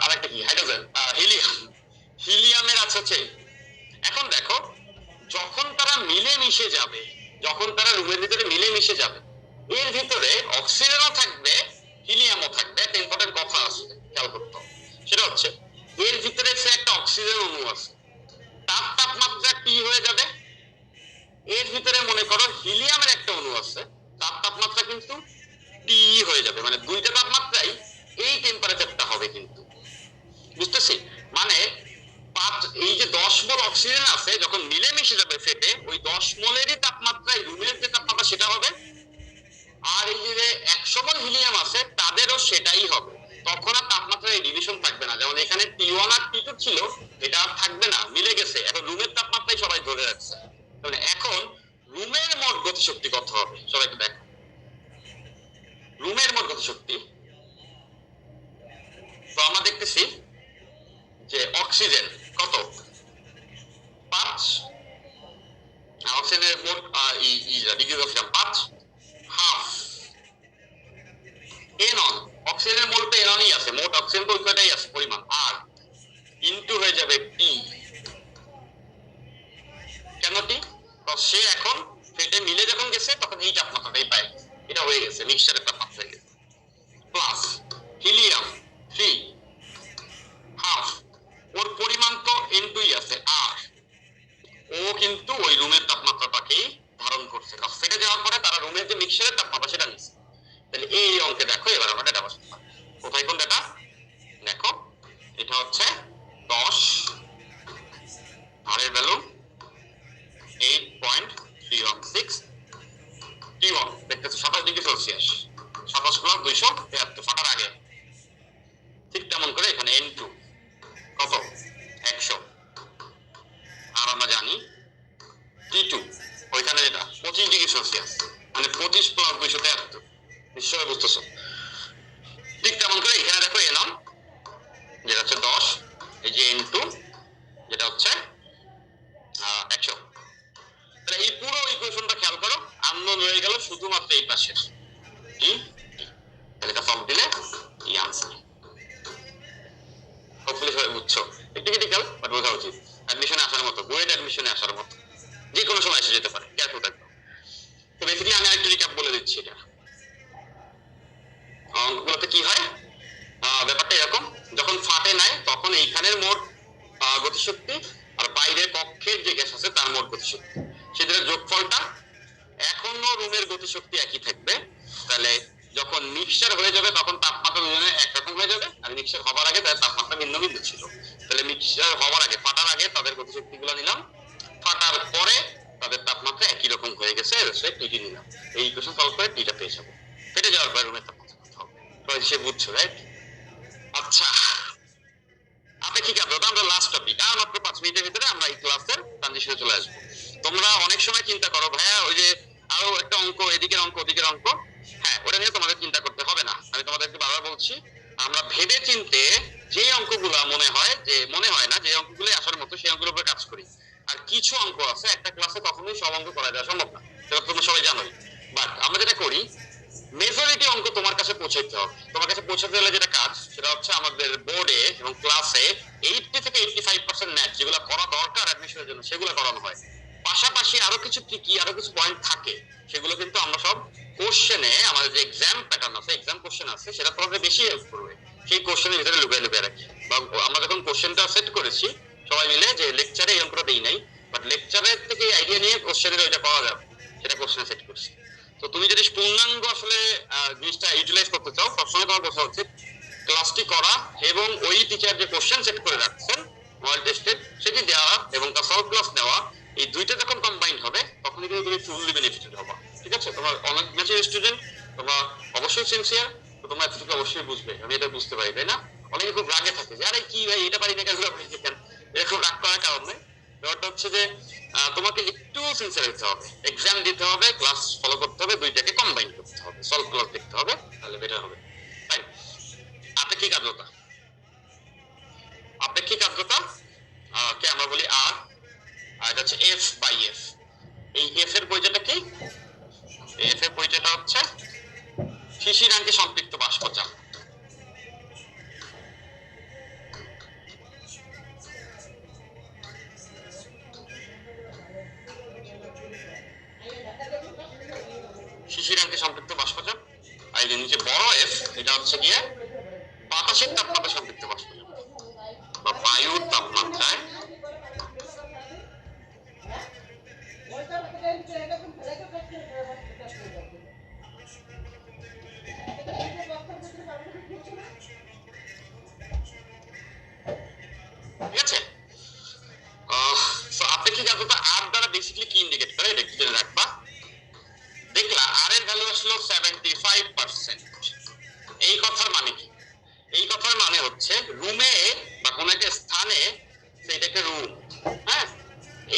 আরেকটা কি হাইড্রোজেন, হিলিয়ামের আছে হচ্ছে। এখন দেখো, যখন তারা মিলে মিশে যাবে, যখন তারা রুমের ভিতরে মিলে মিশে যাবে, এর ভিতরে অক্সিজেনও থাকবে, হিলিয়ামও থাকবে। একটা ইম্পর্টেন্ট কথা আছে, খেয়াল করতে হবে। সেটা হচ্ছে এর ভিতরে সে একটা অক্সিজেন অণু আছে, তার তাপমাত্রা কি হয়ে যাবে? এর ভিতরে মনে করো হিলিয়ামের একটা অণু আছে, তার তাপমাত্রা কিন্তু টি হয়ে যাবে। মানে দুইটা তাপমাত্রাই এই টেম্পারেচারটা হবে কিন্তু, বুঝতেছি? মানে এই যে 10 মোল অক্সিজেন আছে, যখন মিলে মিশে যাবে ফেটে, ওই 10 মোলেরই তাপমাত্রায় রুমের যে তাপমাত্রা সেটা হবে। আর এই যে 100 মোল হিলিয়াম আছে তাদেরও সেটাই হবে। তখন আর তাপমাত্রায় ডিভিশন থাকবে না। যেমন এখানে T1 আর T2 ছিল, এটা আর থাকবে না, মিলে গেছে। এখন রুমের তাপমাত্রাই সবাই ধরে রাখছে। মানে এখন রুমের মোট গতিশক্তি কত হবে সবাইকে দেখো। রুমের মোট গতিশক্তি তো আমরা দেখতেছি যে অক্সিজেন কত? 5, অক্সিজেনের মোট ডিগ্রি অফ ফ্রিডম 5 হাফ এনন। অক্সিজেনের মোল তো এননই আছে, মোট অক্সিজেন তো ওইটাই আছে পরিমাণ, আর ইনটু হয়ে যাবে টি। কেন টি? তো সে এখন ফেটে মিলে যখন গেছে তখন এই তাপমাত্রাটাই পায়, এটা হয়ে গেছে মিক্সচারের তাপমাত্রা হয়ে গেছে। প্লাস হিলিয়াম 3 হাফ, ওর পরিমাণ তো N2ই আছে, আর ও কিন্তু ওই রুমের তাপমাত্রাটাকেই ধারণ করছে, কারণ ফেটে যাওয়ার পরে তারা রুমের যে মিক্সচারের তাপমাত্রা সেটা নিচ্ছে। তাহলে এই অঙ্কে দেখো, এবার আমরা ডেটা বসাতে পারি। কোথায় কোন ডেটা দেখো, এটা হচ্ছে 10, আর এর ভ্যালু 8.316, T1 দেখতেছো 27 ডিগ্রি সেলসিয়াস, 27 প্লাস 273 ফাটার আগে। ঠিক তেমন করে এখানে N2 কত? 100। আর আমরা জানি T2 ওইখানে যেটা 25 ডিগ্রি সেলসিয়াস, মানে 25 প্লাস 273, নিশ্চয়ই বুঝতেছো। ঠিক তেমন করে এখানে দেখো এনন যেটা হচ্ছে 10, এই যে N2 যেটা হচ্ছে 100। তাহলে এই পুরো ইকুয়েশনটা খেয়াল করো, আননোন রয়ে গেল শুধুমাত্র এই পাশের টি। তাহলে এটা সলভ দিলে এই আনসার। হোপফুলি সবাই বুঝছো, একটু ক্রিটিক্যাল বাট বোঝা উচিত। অ্যাডমিশনে আসার মতো, বুয়েট অ্যাডমিশনে আসার মতো, যে কোনো সময় এসে যেতে পারে, কেয়ারফুল থাকবে। তো বেসিক্যালি আমি আরেকটু রিক্যাপ বলে দিচ্ছি। এটা অঙ্কগুলোতে কি হয়, ব্যাপারটা এরকম, যখন ফাটে নাই তখন এইখানের মোট গতিশক্তি আর বাইরের কক্ষের যে গ্যাস আছে তার মোট গতিশক্তি, সেটার যোগফলটা। এখনো রুমের গতিশক্তি একই থাকবে। তাহলে যখন মিক্সচার হয়ে যাবে তখন তাপমাত্রা দুজনে একরকম হয়ে যাবে, আর মিক্সচার হবার আগে তাদের তাপমাত্রা ভিন্ন ভিন্ন ছিল। তাহলে মিক্সচার হবার আগে, ফাটার আগে তাদের গতিশক্তি গুলো নিলাম, ফাটার পরে তাদের তাপমাত্রা একই রকম হয়ে গেছে, টিটি নিলাম। এই ইকুয়েশন সলভ করে টিটা পেয়ে যাবো। ফেটে যাওয়ার পরে রুমের তাপমাত্রা কত হবে, তো সে বুঝছো, রাইট? আচ্ছা, আপেক্ষিক আর্দ্রতা আমরা লাস্ট টপিক, আর মাত্র 5 মিনিটের ভিতরে আমরা এই ক্লাসের ট্রানজিশনে চলে আসবো। তোমরা অনেক সময় চিন্তা করো ভাইয়া ওই যে আরো একটা অঙ্ক, এদিকের অঙ্ক ওদিকের অঙ্ক, হ্যাঁ ওটা নিয়ে তোমাদের চিন্তা করতে হবে না। আমি তোমাদেরকে বারবার বলছি, আমরা ভেবে চিন্তে যে অঙ্কগুলো মনে হয় না যে অঙ্কগুলো আসার মতো সেই অঙ্কের উপরে কাজ করি। আর কিছু অঙ্ক আছে একটা ক্লাসে কখনোই সব অঙ্ক করা দেওয়া সম্ভব না, সেটা তোমরা সবাই জানোই। বাট আমরা যেটা করি, মেজরিটি অঙ্ক তোমার কাছে পৌঁছাইতে হবে। তোমার কাছে পৌঁছাতে হলে যেটা কাজ সেটা হচ্ছে আমাদের বোর্ডে এবং ক্লাসে 80 থেকে 85% ম্যাথ যেগুলো করা দরকার অ্যাডমিশনের জন্য সেগুলো করানো হয়। পাশাপাশি আরো কিছু ট্রিকি, আরো কিছু পয়েন্ট থাকে, সেগুলো কিন্তু আমরা সব কোশ্চেনে, আমাদের যে এক্সাম প্যাটার্ন আছে, এক্সাম কোশ্চেন আছে, সেটা তোমাদের বেশি হেল্প করবে। সেই কোশ্চেনের ভিতরে লুকিয়ে লুকিয়ে রাখি, বা আমরা যখন কোশ্চেনটা সেট করেছি সবাই মিলে, যে লেকচারে এই অঙ্কটা দেই নাই, বাট লেকচারের থেকে আইডিয়া নিয়ে কোশ্চেনের ওইটা করা যাবে, সেটা কোশ্চেনে সেট করছি। তো তুমি যদি পূর্ণাঙ্গ আসলে জিনিসটা ইউটিলাইজ করতে চাও, সবসময় তোমার কথা হচ্ছে ক্লাসটি করা এবং ওই টিচার যে কোশ্চেন সেট করে রাখছেন মডেল টেস্টের সেটি দেওয়া এবং তার সলভ ক্লাস নেওয়া, এই দুইটা যখন কম্বাইন্ড হবে তখনই কিন্তু তুমি ফুললি বেনিফিটেড হবা। ঠিক আছে, তোমার অনেক ম্যাচের স্টুডেন্ট, তোমরা অবশ্যই সিনসিয়ার, তো তোমরা এতটুকু অবশ্যই বুঝবে, আমি এটা বুঝতে পারি, তাই না? অনেকে খুব রাগে থাকে যে আরে কি ভাই এটা পারি না কেন, কেন এরকম রাগ করার কারণ নেই। ব্যাপারটা হচ্ছে যে তোমাকে একটু সিনসিয়ার হতে হবে, এক্সাম দিতে হবে, ক্লাস ফলো করতে হবে, দুইটাকে কম্বাইন করতে হবে, সলভ ক্লাস দেখতে হবে, তাহলে বেটার হবে। তাই আপেক্ষিক আর্দ্রতা, আপেক্ষিক আর্দ্রতা কে আমরা বলি আর, আর এটা হচ্ছে এফ বাই এফ। এই এফ এর পরিচয়টা কি? এফ এর পরিচয়টা হচ্ছে শিশিরাঙ্কে সম্পৃক্ত বাষ্পচাপ। শিশিরাঙ্কে সম্পৃক্ত বাষ্পচাপ। আর এই যে নিচে বড় এফ, এটা হচ্ছে গিয়ে বাতাসের তাপমাত্রা সম্পৃক্ত বাষ্পচাপ বা বায়ুর তাপমাত্রায় ঠিক আছে। আপেক্ষিক আর্দ্রতা আর দ্বারা বেসিক্যালি কি ইন্ডিকেট করে এটা একটু জেনে রাখবা। দেখলা আর এর ভ্যালু আসলো 75%। এই কথার মানে কি? এই কথার মানে হচ্ছে রুমে বা কোন একটা স্থানে, সেটা একটা রুম, হ্যাঁ,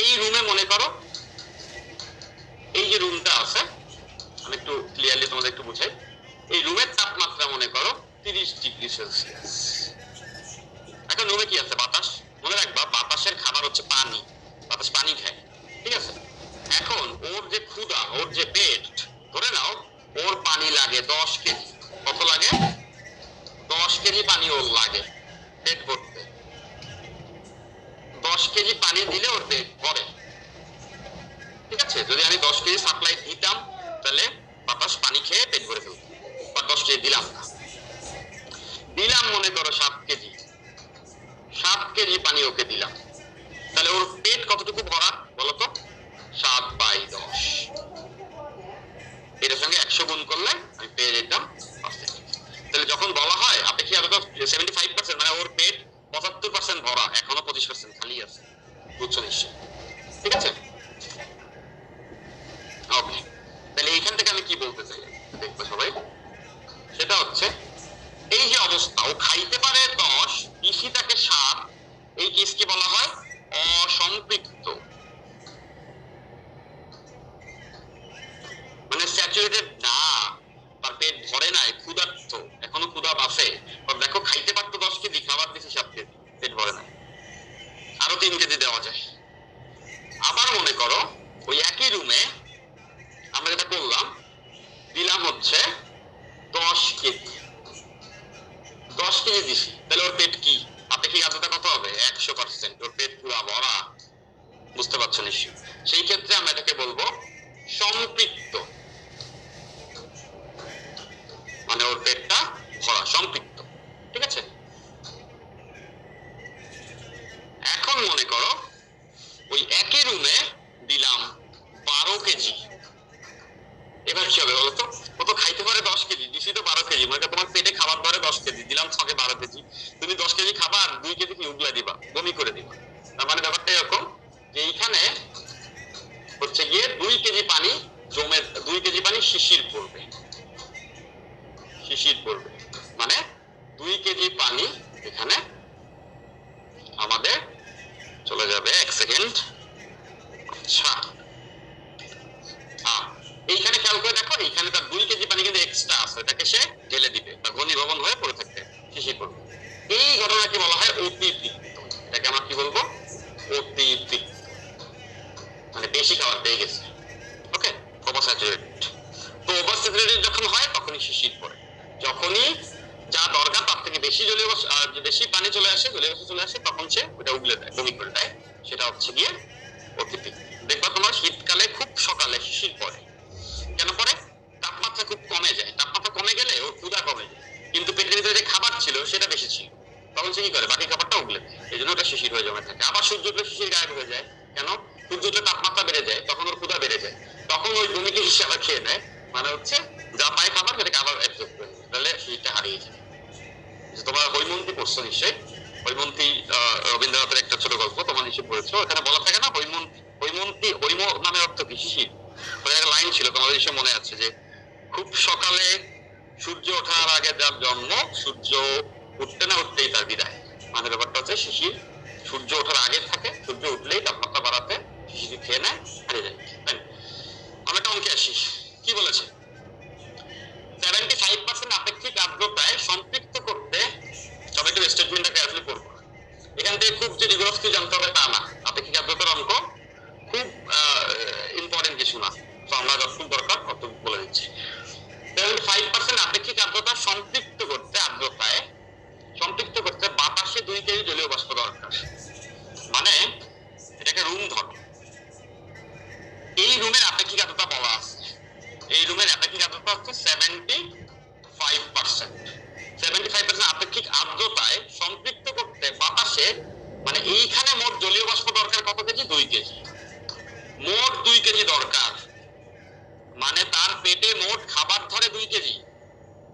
এই রুমে মনে করো এই যে রুমটা আছে, আমি একটু ক্লিয়ারলি তোমাদের একটু বুঝাই। এই রুমের তাপমাত্রা মনে করো 30 ডিগ্রি সেলসিয়াস। এখন রুমে কি আছে? বাতাস। মনে রাখবা বাতাসের খাবার হচ্ছে পানি, বাতাস পানি খায়, ঠিক আছে। এখন ওর যে ক্ষুধা, ওর যে পেট, ধরে নাও ওর পানি লাগে 10 কেজি। কত লাগে? 10 কেজি পানি ওর লাগে পেট ভরতে। 10 কেজি পানি দিলে ওর পেট ভরে, ঠিক আছে। যদি আমি 10 কেজি সাপ্লাই দিতাম তাহলে বাতাস পানি খেয়ে পেট ভরে ফেলত, বা 10 কেজি দিলাম না, দিলাম মনে করো 7 কেজি, 7 কেজি পানি ওকে দিলাম, তাহলে ওর পেট কতটুকু ভরা বলতো? 7/10। এটার সঙ্গে 100 গুণ করলে আমি পেয়ে যেতাম 5 কেজি। তাহলে যখন বলা হয় আপেক্ষিক আর্দ্রতা 75%, মানে ওর পেট 75% ভরা, এখনো 25% খালি আছে। বুঝছো নিশ্চয়? ঠিক আছে, ওকে। তাহলে এইখান থেকে আমি কি বলতে চাই দেখবো সবাই, সেটা হচ্ছে এই যে অবস্থা, ও খাইতে পারে 10, পিসি তাকে 7, এই কেসকে বলা হয় অসম্পৃক্ত, মানে স্যাচুরেটেড না, তার পেট ভরে নাই, ক্ষুধার্ত, এখনো ক্ষুধা বাসে। দেখো খাইতে পারতো 10 কেজি, খাবার দিছি 7 কেজি, পেট ভরে নাই, আরো 3 কেজি দেওয়া যায়। আবার মনে করো ওই একই রুমে আমরা যেটা করলাম, দিলাম হচ্ছে 10 কেজি, 10 কেজি দিছি, তাহলে ওর পেট কি? আপেক্ষিক আর্দ্রতা কত হবে? 100%। ওর পেট পুরো ভরা, বুঝতে পারছো নিশ্চয়? সেই ক্ষেত্রে আমরা এটাকে বলবো সম্পৃক্ত, মানে ওর পেটটা ভরা, সম্পৃক্ত, ঠিক আছে। এখন মনে করো ওই একই রুমে দিলাম 12 কেজি, এবার কি হবে বলতো? ও তো খাইতে পারে 10 কেজি, দিছি তো 12 কেজি, মানে তোমার পেটে খাবার ধরে 10 কেজি, দিলাম ছকে 12 কেজি, তুমি 10 কেজি খাবার 2 কেজি কি উগলা দিবা, বমি করে দিবা। তার মানে ব্যাপারটা এরকম যে এইখানে হচ্ছে গিয়ে 2 কেজি পানি জমে, 2 কেজি পানি শিশির পড়বে, শিশির পড়বে, মানে 2 কেজি পানি এখানে আমাদের চলে যাবে। 1 সেকেন্ড। আচ্ছা, এইখানে খেয়াল করে দেখো, এইখানে তার 2 কেজি পানি কিন্তু এক্সট্রা আছে, এটাকে সে ঢেলে দিবে, বা ঘনীভবন হয়ে পড়ে থাকবে, শিশির করবে। এই ঘটনাকে বলা হয় অতিরিক্ত। এটাকে আমরা কি বলবো? অতিরিক্ত, মানে বেশি খাবার পেয়ে গেছে। ওকে, ওভারস্যাচুরেটেড। তো ওভারস্যাচুরেটেড যখন হয় তখনই শিশির পড়ে, যখনই যা দরকার তার থেকে বেশি জলীয় বেশি পানি চলে আসে, জলীয় বাষ্প চলে আসে, তখন সে ওটা উগলে দেয়, বমি করে দেয়, সেটা হচ্ছে গিয়ে অতিরিক্ত। দেখবা তোমার শীতকালে খুব সকালে শিশির পড়ে, কেন পড়ে? তাপমাত্রা খুব কমে যায়, তাপমাত্রা কমে গেলে ওর ক্ষুধা কমে যায়, কিন্তু পেটের ভিতরে যে খাবার ছিল সেটা বেশি ছিল, তখন সে কি করে? বাকি খাবারটা উগলে দেয়, এই জন্য ওটা শিশির হয়ে জমে থাকে। আবার সূর্য উঠলে শিশির গায়েব হয়ে যায়। কেন? সূর্য উঠলে তাপমাত্রা বেড়ে যায়, তখন ওর ক্ষুধা বেড়ে যায়, তখন ওই ভূমিকে শিশির আবার খেয়ে নেয়, মানে হচ্ছে যা পায় খাবার সেটাকে আবার অ্যাবজর্ব করে নেয়, তাহলে শিশিরটা হারিয়ে যায়। তোমরা হৈমন্তী পড়ছো নিশ্চয়ই, হৈমন্তী রবীন্দ্রনাথের একটা ছোট গল্প তোমার নিশ্চয়ই পড়েছো, এখানে বলা থাকে না হৈমন্তী, হৈম নামের অর্থ কি? শিশির। একটা লাইন ছিল তোমাদের নিশ্চয় মনে আছে যে খুব সকালে সূর্য ওঠার আগে যার জন্ম, সূর্য উঠতে না উঠতেই তার বিদায়। মানে ব্যাপারটা হচ্ছে শিশির সূর্য ওঠার আগে থাকে, সূর্য উঠলেই তাপমাত্রা বাড়াতে শিশির খেয়ে নেয়, হারিয়ে যায়। আমরা একটা অঙ্কে আসি, কি বলেছে? 75% আপেক্ষিক আর্দ্রতায় সম্পৃক্ত করতে, সবাই একটু স্টেটমেন্টটা কেয়ারফুলি পড়বো। এখান থেকে খুব যে রিগোরাসলি জানতে হবে তা না, আপেক্ষিক আর্দ্রতার অঙ্ক খুব ইম্পর্টেন্ট কিছু না, তো আমরা যতটুকু দরকার ততটুকু বলে দিচ্ছি। 75% আপেক্ষিক আর্দ্রতা সম্পৃক্ত করতে, আর্দ্রতায় সম্পৃক্ত করতে বাতাসে 2 কেজি জলীয় বাষ্প দরকার। মানে এটাকে রুম ধরো, এই রুমের আপেক্ষিক আর্দ্রতা বলা আছে, এই রুমের আপেক্ষিক আর্দ্রতা হচ্ছে 75%। 75% আপেক্ষিক আর্দ্রতায় সম্পৃক্ত করতে বাতাসে, মানে এইখানে মোট জলীয় বাষ্প দরকার কত কেজি? 2 কেজি। মোট 2 কেজি দরকার, মানে তার পেটে মোট খাবার ধরে 2 কেজি।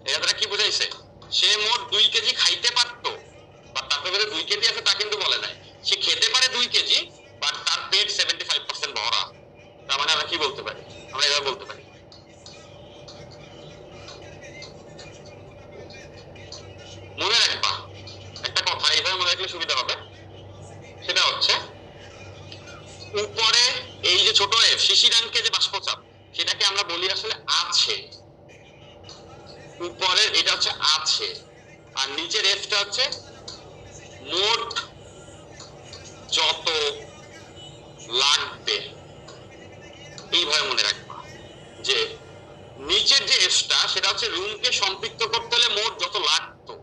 এটা দ্বারা কি বুঝাইছে? সে মোট 2 কেজি খাইতে পারতো, বা তার পেটে 2 কেজি আছে তা কিন্তু বলে নাই, সে খেতে পারে 2 কেজি, বাট তার পেট 75% ভরা। তার মানে আমরা কি বলতে পারি? আমরা এভাবে বলতে পারি, মনে রাখবা একটা কথা, এইভাবে মনে রাখলে সুবিধা হবে। সেটা হচ্ছে উপরে এই যে ছোট এফ, শিশিরাঙ্কে যে বাষ্পচাপ, সেটাকে আমরা বলি আসলে আছে, উপরের এটা হচ্ছে আছে, আর নিচের এফটা হচ্ছে মোট যত লাগবে। এইভাবে মনে রাখবা যে নিচের যে এফটা সেটা হচ্ছে রুমকে সম্পৃক্ত করতে হলে মোট যত লাগতো,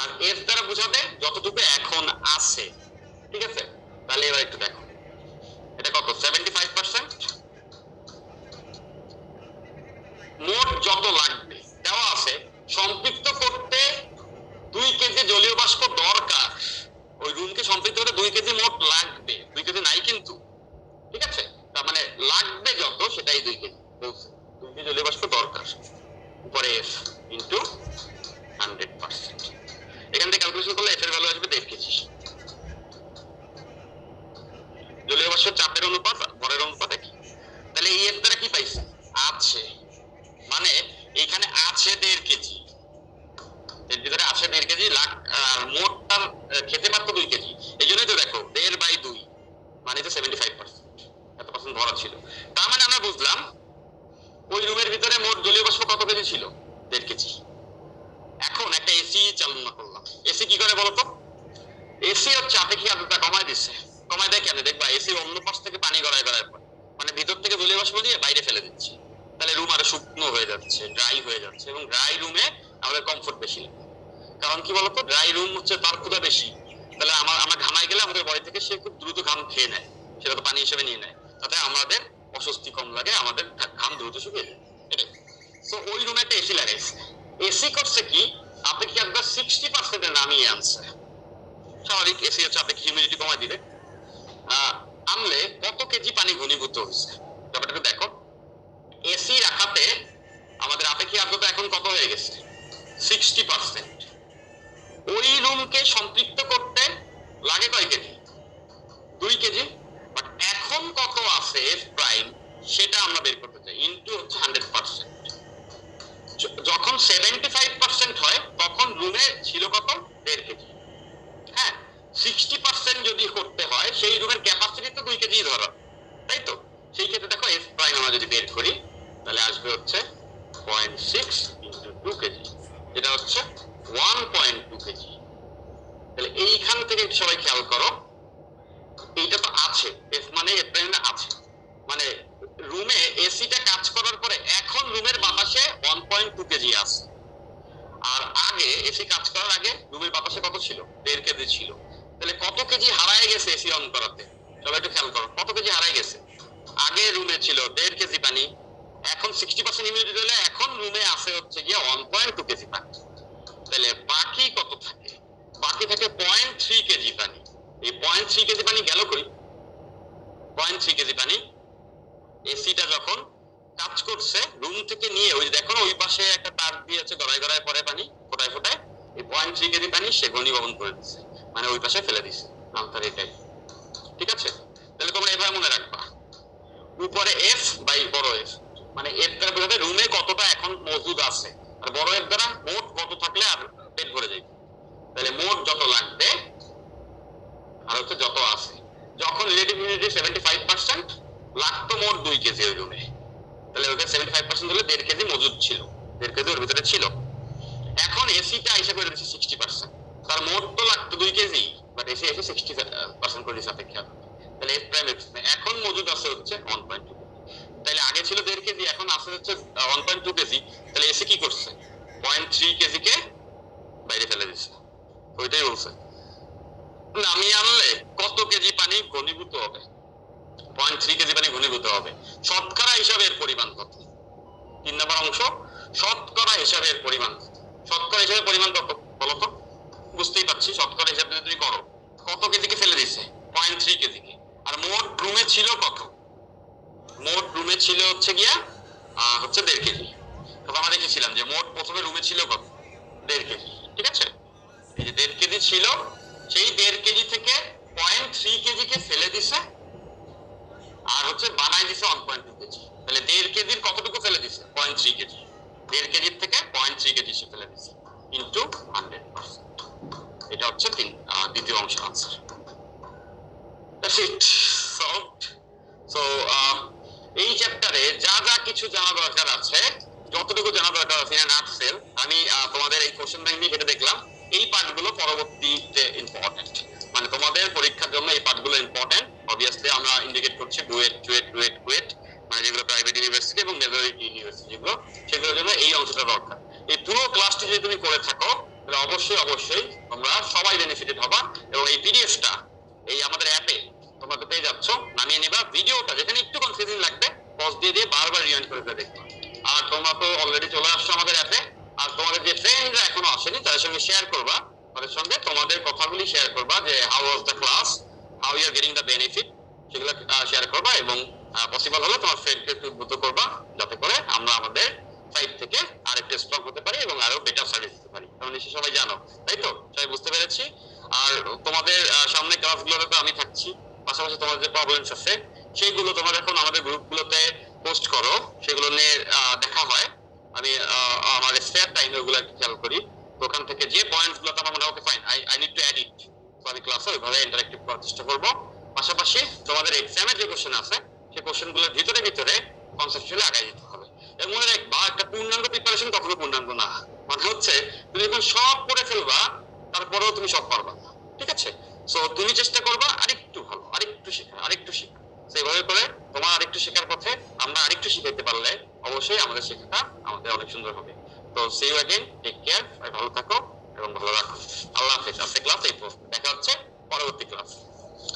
আর এফ দ্বারা বোঝাবে যতটুকু এখন আছে। ঠিক আছে, তাহলে এবার একটু দেখো এটা কত? 75%। মোট যত লাগবে দেওয়া আছে, সম্পৃক্ত করতে 2 কেজি জলীয় বাষ্প দরকার। ওই রুমকে সম্পৃক্ত করতে 2 কেজি মোট লাগবে, 2 কেজি নাই কিন্তু, ঠিক আছে? তার মানে লাগবে যত সেটাই 2 কেজি বলছে, 2 কেজি জলীয় বাষ্প দরকার, উপরে এফ ইন্টু 100%। এখান থেকে ক্যালকুলেশন করলে এফ এর ভ্যালু আসবে 1.5 কেজি। জলীয় বাষ্প চাপের অনুপাত ভরের অনুপাত একই, তাহলে এই এফ দ্বারা কি পাইছে? আছে, মানে এখানে আছে 1.5 কেজি, এর ভিতরে আছে 1.5 কেজি লাখ, আর মোটটা খেতে পারতো 2 কেজি। এই জন্যই তো দেখো 1.5/2 মানে তো 75%, এত পার্সেন্ট ভরা ছিল। তার মানে আমরা বুঝলাম ওই রুমের ভিতরে মোট জলীয় বাষ্প কত কেজি ছিল? 1.5 কেজি। এখন একটা এসি চালনা করলাম, এসি কি করে বলতো? এসি হচ্ছে আপেক্ষিক আর্দ্রতা কমায় দিচ্ছে। কমায় দেয় কেন? দেখবা এসি অন্য পাশ থেকে পানি গড়ায় গড়ায় পড়ে, মানে ভিতর থেকে জলীয় বাষ্প দিয়ে বাইরে ফেলে দিচ্ছে, তাহলে রুম আরো শুকনো হয়ে যাচ্ছে, ড্রাই হয়ে যাচ্ছে, এবং ড্রাই রুমে আমাদের কমফোর্ট বেশি লাগে। কারণ কি বলতো, ড্রাই রুম হচ্ছে তার ক্ষুধা বেশি, তাহলে আমরা ঘামাই গেলে আমাদের বডি থেকে সে খুব দ্রুত ঘাম খেয়ে নেয়, সেটা তো পানি হিসেবে নিয়ে নেয়, তাতে আমাদের অস্বস্তি কম লাগে, আমাদের ঘাম দ্রুত শুকিয়ে যায়। এটাই। সো ওই রুমে একটা এসি লাগাইছে। এসি করছে কি, আপেক্ষিক আর্দ্রতা 60% নামিয়ে আনছে। স্বাভাবিক, এসি হচ্ছে আপেক্ষিক হিউমিডিটি কমায় দিবে। আনলে কত কেজি পানি ঘনীভূত হয়েছে ব্যাপারটা দেখো। এসি রাখাতে আমাদের আপেক্ষিক আর্দ্রতা এখন কত হয়ে গেছে? 60%। ওই রুমকে সম্পৃক্ত করতে লাগে কয় কেজি? 2 কেজি। বাট এখন কত আছে এফ প্রাইম সেটা আমরা বের করতে চাই, ইনটু হচ্ছে 100%। যখন 75% হয় তখন রুমে ছিল কত? 1.5 কেজি। হ্যাঁ, 60% যদি করতে হয় সেই রুমের ক্যাপাসিটি তো 2 কেজি ধরো, তাই তো? সেই ক্ষেত্রে দেখো এফ প্রাইম আমরা যদি বের করি তাহলে আসবে হচ্ছে 0.6 ইনটু 2 কেজি, যেটা হচ্ছে 1.2 কেজি। তাহলে এইখান থেকে সবাই খেয়াল করো, এইটা তো আছে, এফ মানে এফ প্রাইমে আছে, মানে রুমে এসিটা কাজ করার পরে এখন রুমের বাতাসে 1.2 কেজি আছে, আর আগে এসি কাজ করার আগে রুমের বাতাসে কত ছিল? 1.5 কেজি ছিল। তাহলে কত কেজি হারায় গেছে এসি অন করাতে? সবাই একটু খেয়াল করো, কত কেজি হারায় গেছে? আগে রুমে ছিল 1.5 কেজি পানি, এখন 60% হিউমিডিটি হলে এখন রুমে আছে হচ্ছে গিয়ে 1.2 কেজি পানি। তাহলে বাকি কত থাকে? বাকি থাকে 0.3 কেজি পানি। এই 0.3 কেজি পানি গেল কই? 0.3 কেজি পানি এসিটা যখন কাজ করছে রুম থেকে নিয়ে, ওই দেখো ওই পাশে একটা তার দিয়ে আছে, গড়ায় গড়ায় পড়ে পানি ফোটায় ফোটায়, এই 0.3 কেজি পানি সে ঘনীভবন করে দিচ্ছে, মানে ওই পাশে ফেলে দিচ্ছে আনসার এটাই। ঠিক আছে, তাহলে তোমরা এভাবে মনে রাখবা, উপরে এফ বাই বড় এফ, মানে এফ দ্বারা বোঝাবে রুমে কতটা এখন মজুদ আছে, আর বড় এফ দ্বারা মোট কত থাকলে আর পেট ভরে যাবে। তাহলে মোট যত লাগবে আর হচ্ছে যত আছে, যখন রিলেটিভ হিউমিডিটি 75% লাগতো মোট 2 কেজি ওই রুমে, তাহলে ওখানে 75% হলে 1.5 কেজি মজুদ ছিল, 1.5 কেজি ওর ভিতরে ছিল। এখন এসিটা এসে করে দিচ্ছে 60%, তার মোট তো লাগতো 2 কেজি, বাট এসি এসে 60% করে দিচ্ছে অপেক্ষা। তাহলে এফ প্রাইম এখন মজুদ আছে হচ্ছে 1.2, তাহলে আগে ছিল 1.5 কেজি, এখন আছে হচ্ছে 1.2 কেজি। তাহলে এসি কি করছে? 0.3 কেজি কে বাইরে ফেলে দিচ্ছে, ওইটাই বলছে। নামিয়ে আনলে কত কেজি পানি ঘনীভূত হবে? 0.3 কেজি পানি ঘনীভূত হবে। শতকরা হিসাবে এর পরিমাণ কত? 3 নম্বর অংশ, শতকরা হিসাবে এর পরিমাণ কত? শতকরা হিসাবে পরিমাণ কত বলো তো? বুঝতেই পারছি, শতকরা হিসাবে যদি তুমি করো, কত কেজিকে ফেলে দিছে? 0.3 কেজিকে। আর মোট রুমে ছিল কত? মোট রুমে ছিল হচ্ছে গিয়া হচ্ছে 1.5 কেজি। তখন আমরা দেখেছিলাম যে মোট প্রথমে রুমে ছিল কত? 1.5 কেজি। ঠিক আছে, এই যে 1.5 কেজি ছিল, সেই 1.5 কেজি থেকে 0.3 কেজিকে ফেলে দিছে, আর হচ্ছে বানাই দিছে 1.2 কেজি। তাহলে 1.5 কেজির কতটুকু ফেলে দিছে? 0.3 কেজি। 1.5 কেজির থেকে 0.3 কেজি সে ফেলে দিছে ইনটু 100%। এটা হচ্ছে দ্বিতীয় অংশের answer. That's it, solved. So এই চ্যাপ্টারে যা যা কিছু জানা দরকার আছে, যতটুকু জানা দরকার আছে ইন নাটসেল, আমি তোমাদের এই কোশ্চেন ব্যাংক নিয়ে কেটে দেখলাম। এই পার্টগুলো পরবর্তীতে ইম্পর্টেন্ট, মানে তোমাদের পরীক্ষার জন্য এই পার্টগুলো ইম্পর্টেন্ট। অবভিয়াসলি আমরা ইন্ডিকেট করছি ডুয়েট চুয়েট ডুয়েট কুয়েট, মানে যেগুলো প্রাইভেট ইউনিভার্সিটি এবং মেজরিটি ইউনিভার্সিটি যেগুলো, সেগুলোর জন্য এই অংশটা দরকার। এই পুরো ক্লাসটি যদি তুমি করে থাকো তাহলে অবশ্যই অবশ্যই তোমরা সবাই বেনিফিটেড হবা। এবং এই পিডিএফটা এই আমাদের অ্যাপে তোমরা তো পেয়ে যাচ্ছ, নামিয়ে নিবা। ভিডিওটা যেখানে একটু কনফিউজিং লাগবে পজ দিয়ে দিয়ে বারবার রিওয়াইন্ড করে দেখবা। আর তোমরা তো অলরেডি চলে আসছো আমাদের অ্যাপে, আর তোমাদের যে ফ্রেন্ডরা এখনো আসেনি তাদের সঙ্গে শেয়ার করবা, তাদের সঙ্গে তোমাদের কথাগুলি শেয়ার করবা, যে how was the class, how you are getting the benefit, সেগুলো শেয়ার করবা। এবং পসিবল হলে তোমার ফ্রেন্ডকে একটু উদ্বুদ্ধ করবা, যাতে করে আমরা আমাদের সাইড থেকে আরেকটু স্ট্রং হতে পারি এবং আরো বেটার সার্ভিস দিতে পারি। কারণ নিশ্চয়ই সবাই জানো, তাই তো? সবাই বুঝতে পেরেছি। আর তোমাদের সামনে ক্লাসগুলোতে তো আমি থাকছি, পাশাপাশি তোমার যে প্রবলেমস আছে সেইগুলো তোমরা এখন আমাদের গ্রুপগুলোতে পোস্ট করো, সেগুলো নিয়ে দেখা হয়। আমি আমার স্পেয়ার টাইমে ওগুলো একটু খেয়াল করি, তো ওখান থেকে যে পয়েন্টস গুলো আমার মনে হয় okay fine, I need to add it, তো আমি ক্লাসে ওইভাবে ইন্টারেক্টিভ করার চেষ্টা করবো। পাশাপাশি তোমাদের এক্সামের যে কোশ্চেন আছে সেই কোশ্চেন গুলোর ভিতরে ভিতরে কনসেপচুয়ালি আগাই যেতে হবে। এর মনে রাখবা, একটা পূর্ণাঙ্গ প্রিপারেশন কখনো পূর্ণাঙ্গ না, মানে হচ্ছে তুমি যখন সব পড়ে ফেলবা তারপরেও তুমি সব পারবা না। ঠিক আছে, সো তুমি চেষ্টা করবা আরেকটু ভালো, আরেকটু শেখা, আরেকটু শেখা। সেইভাবে করে তোমার আরেকটু শেখার পথে আমরা আরেকটু শিখাইতে পারলে অবশ্যই আমাদের শেখাটা আমাদের অনেক সুন্দর হবে। তো see you again, take care, ভালো থাকো এবং ভালো রাখো। আল্লাহ হাফেজ। আজকে ক্লাস এই দেখা হচ্ছে পরবর্তী ক্লাস।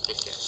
Take care.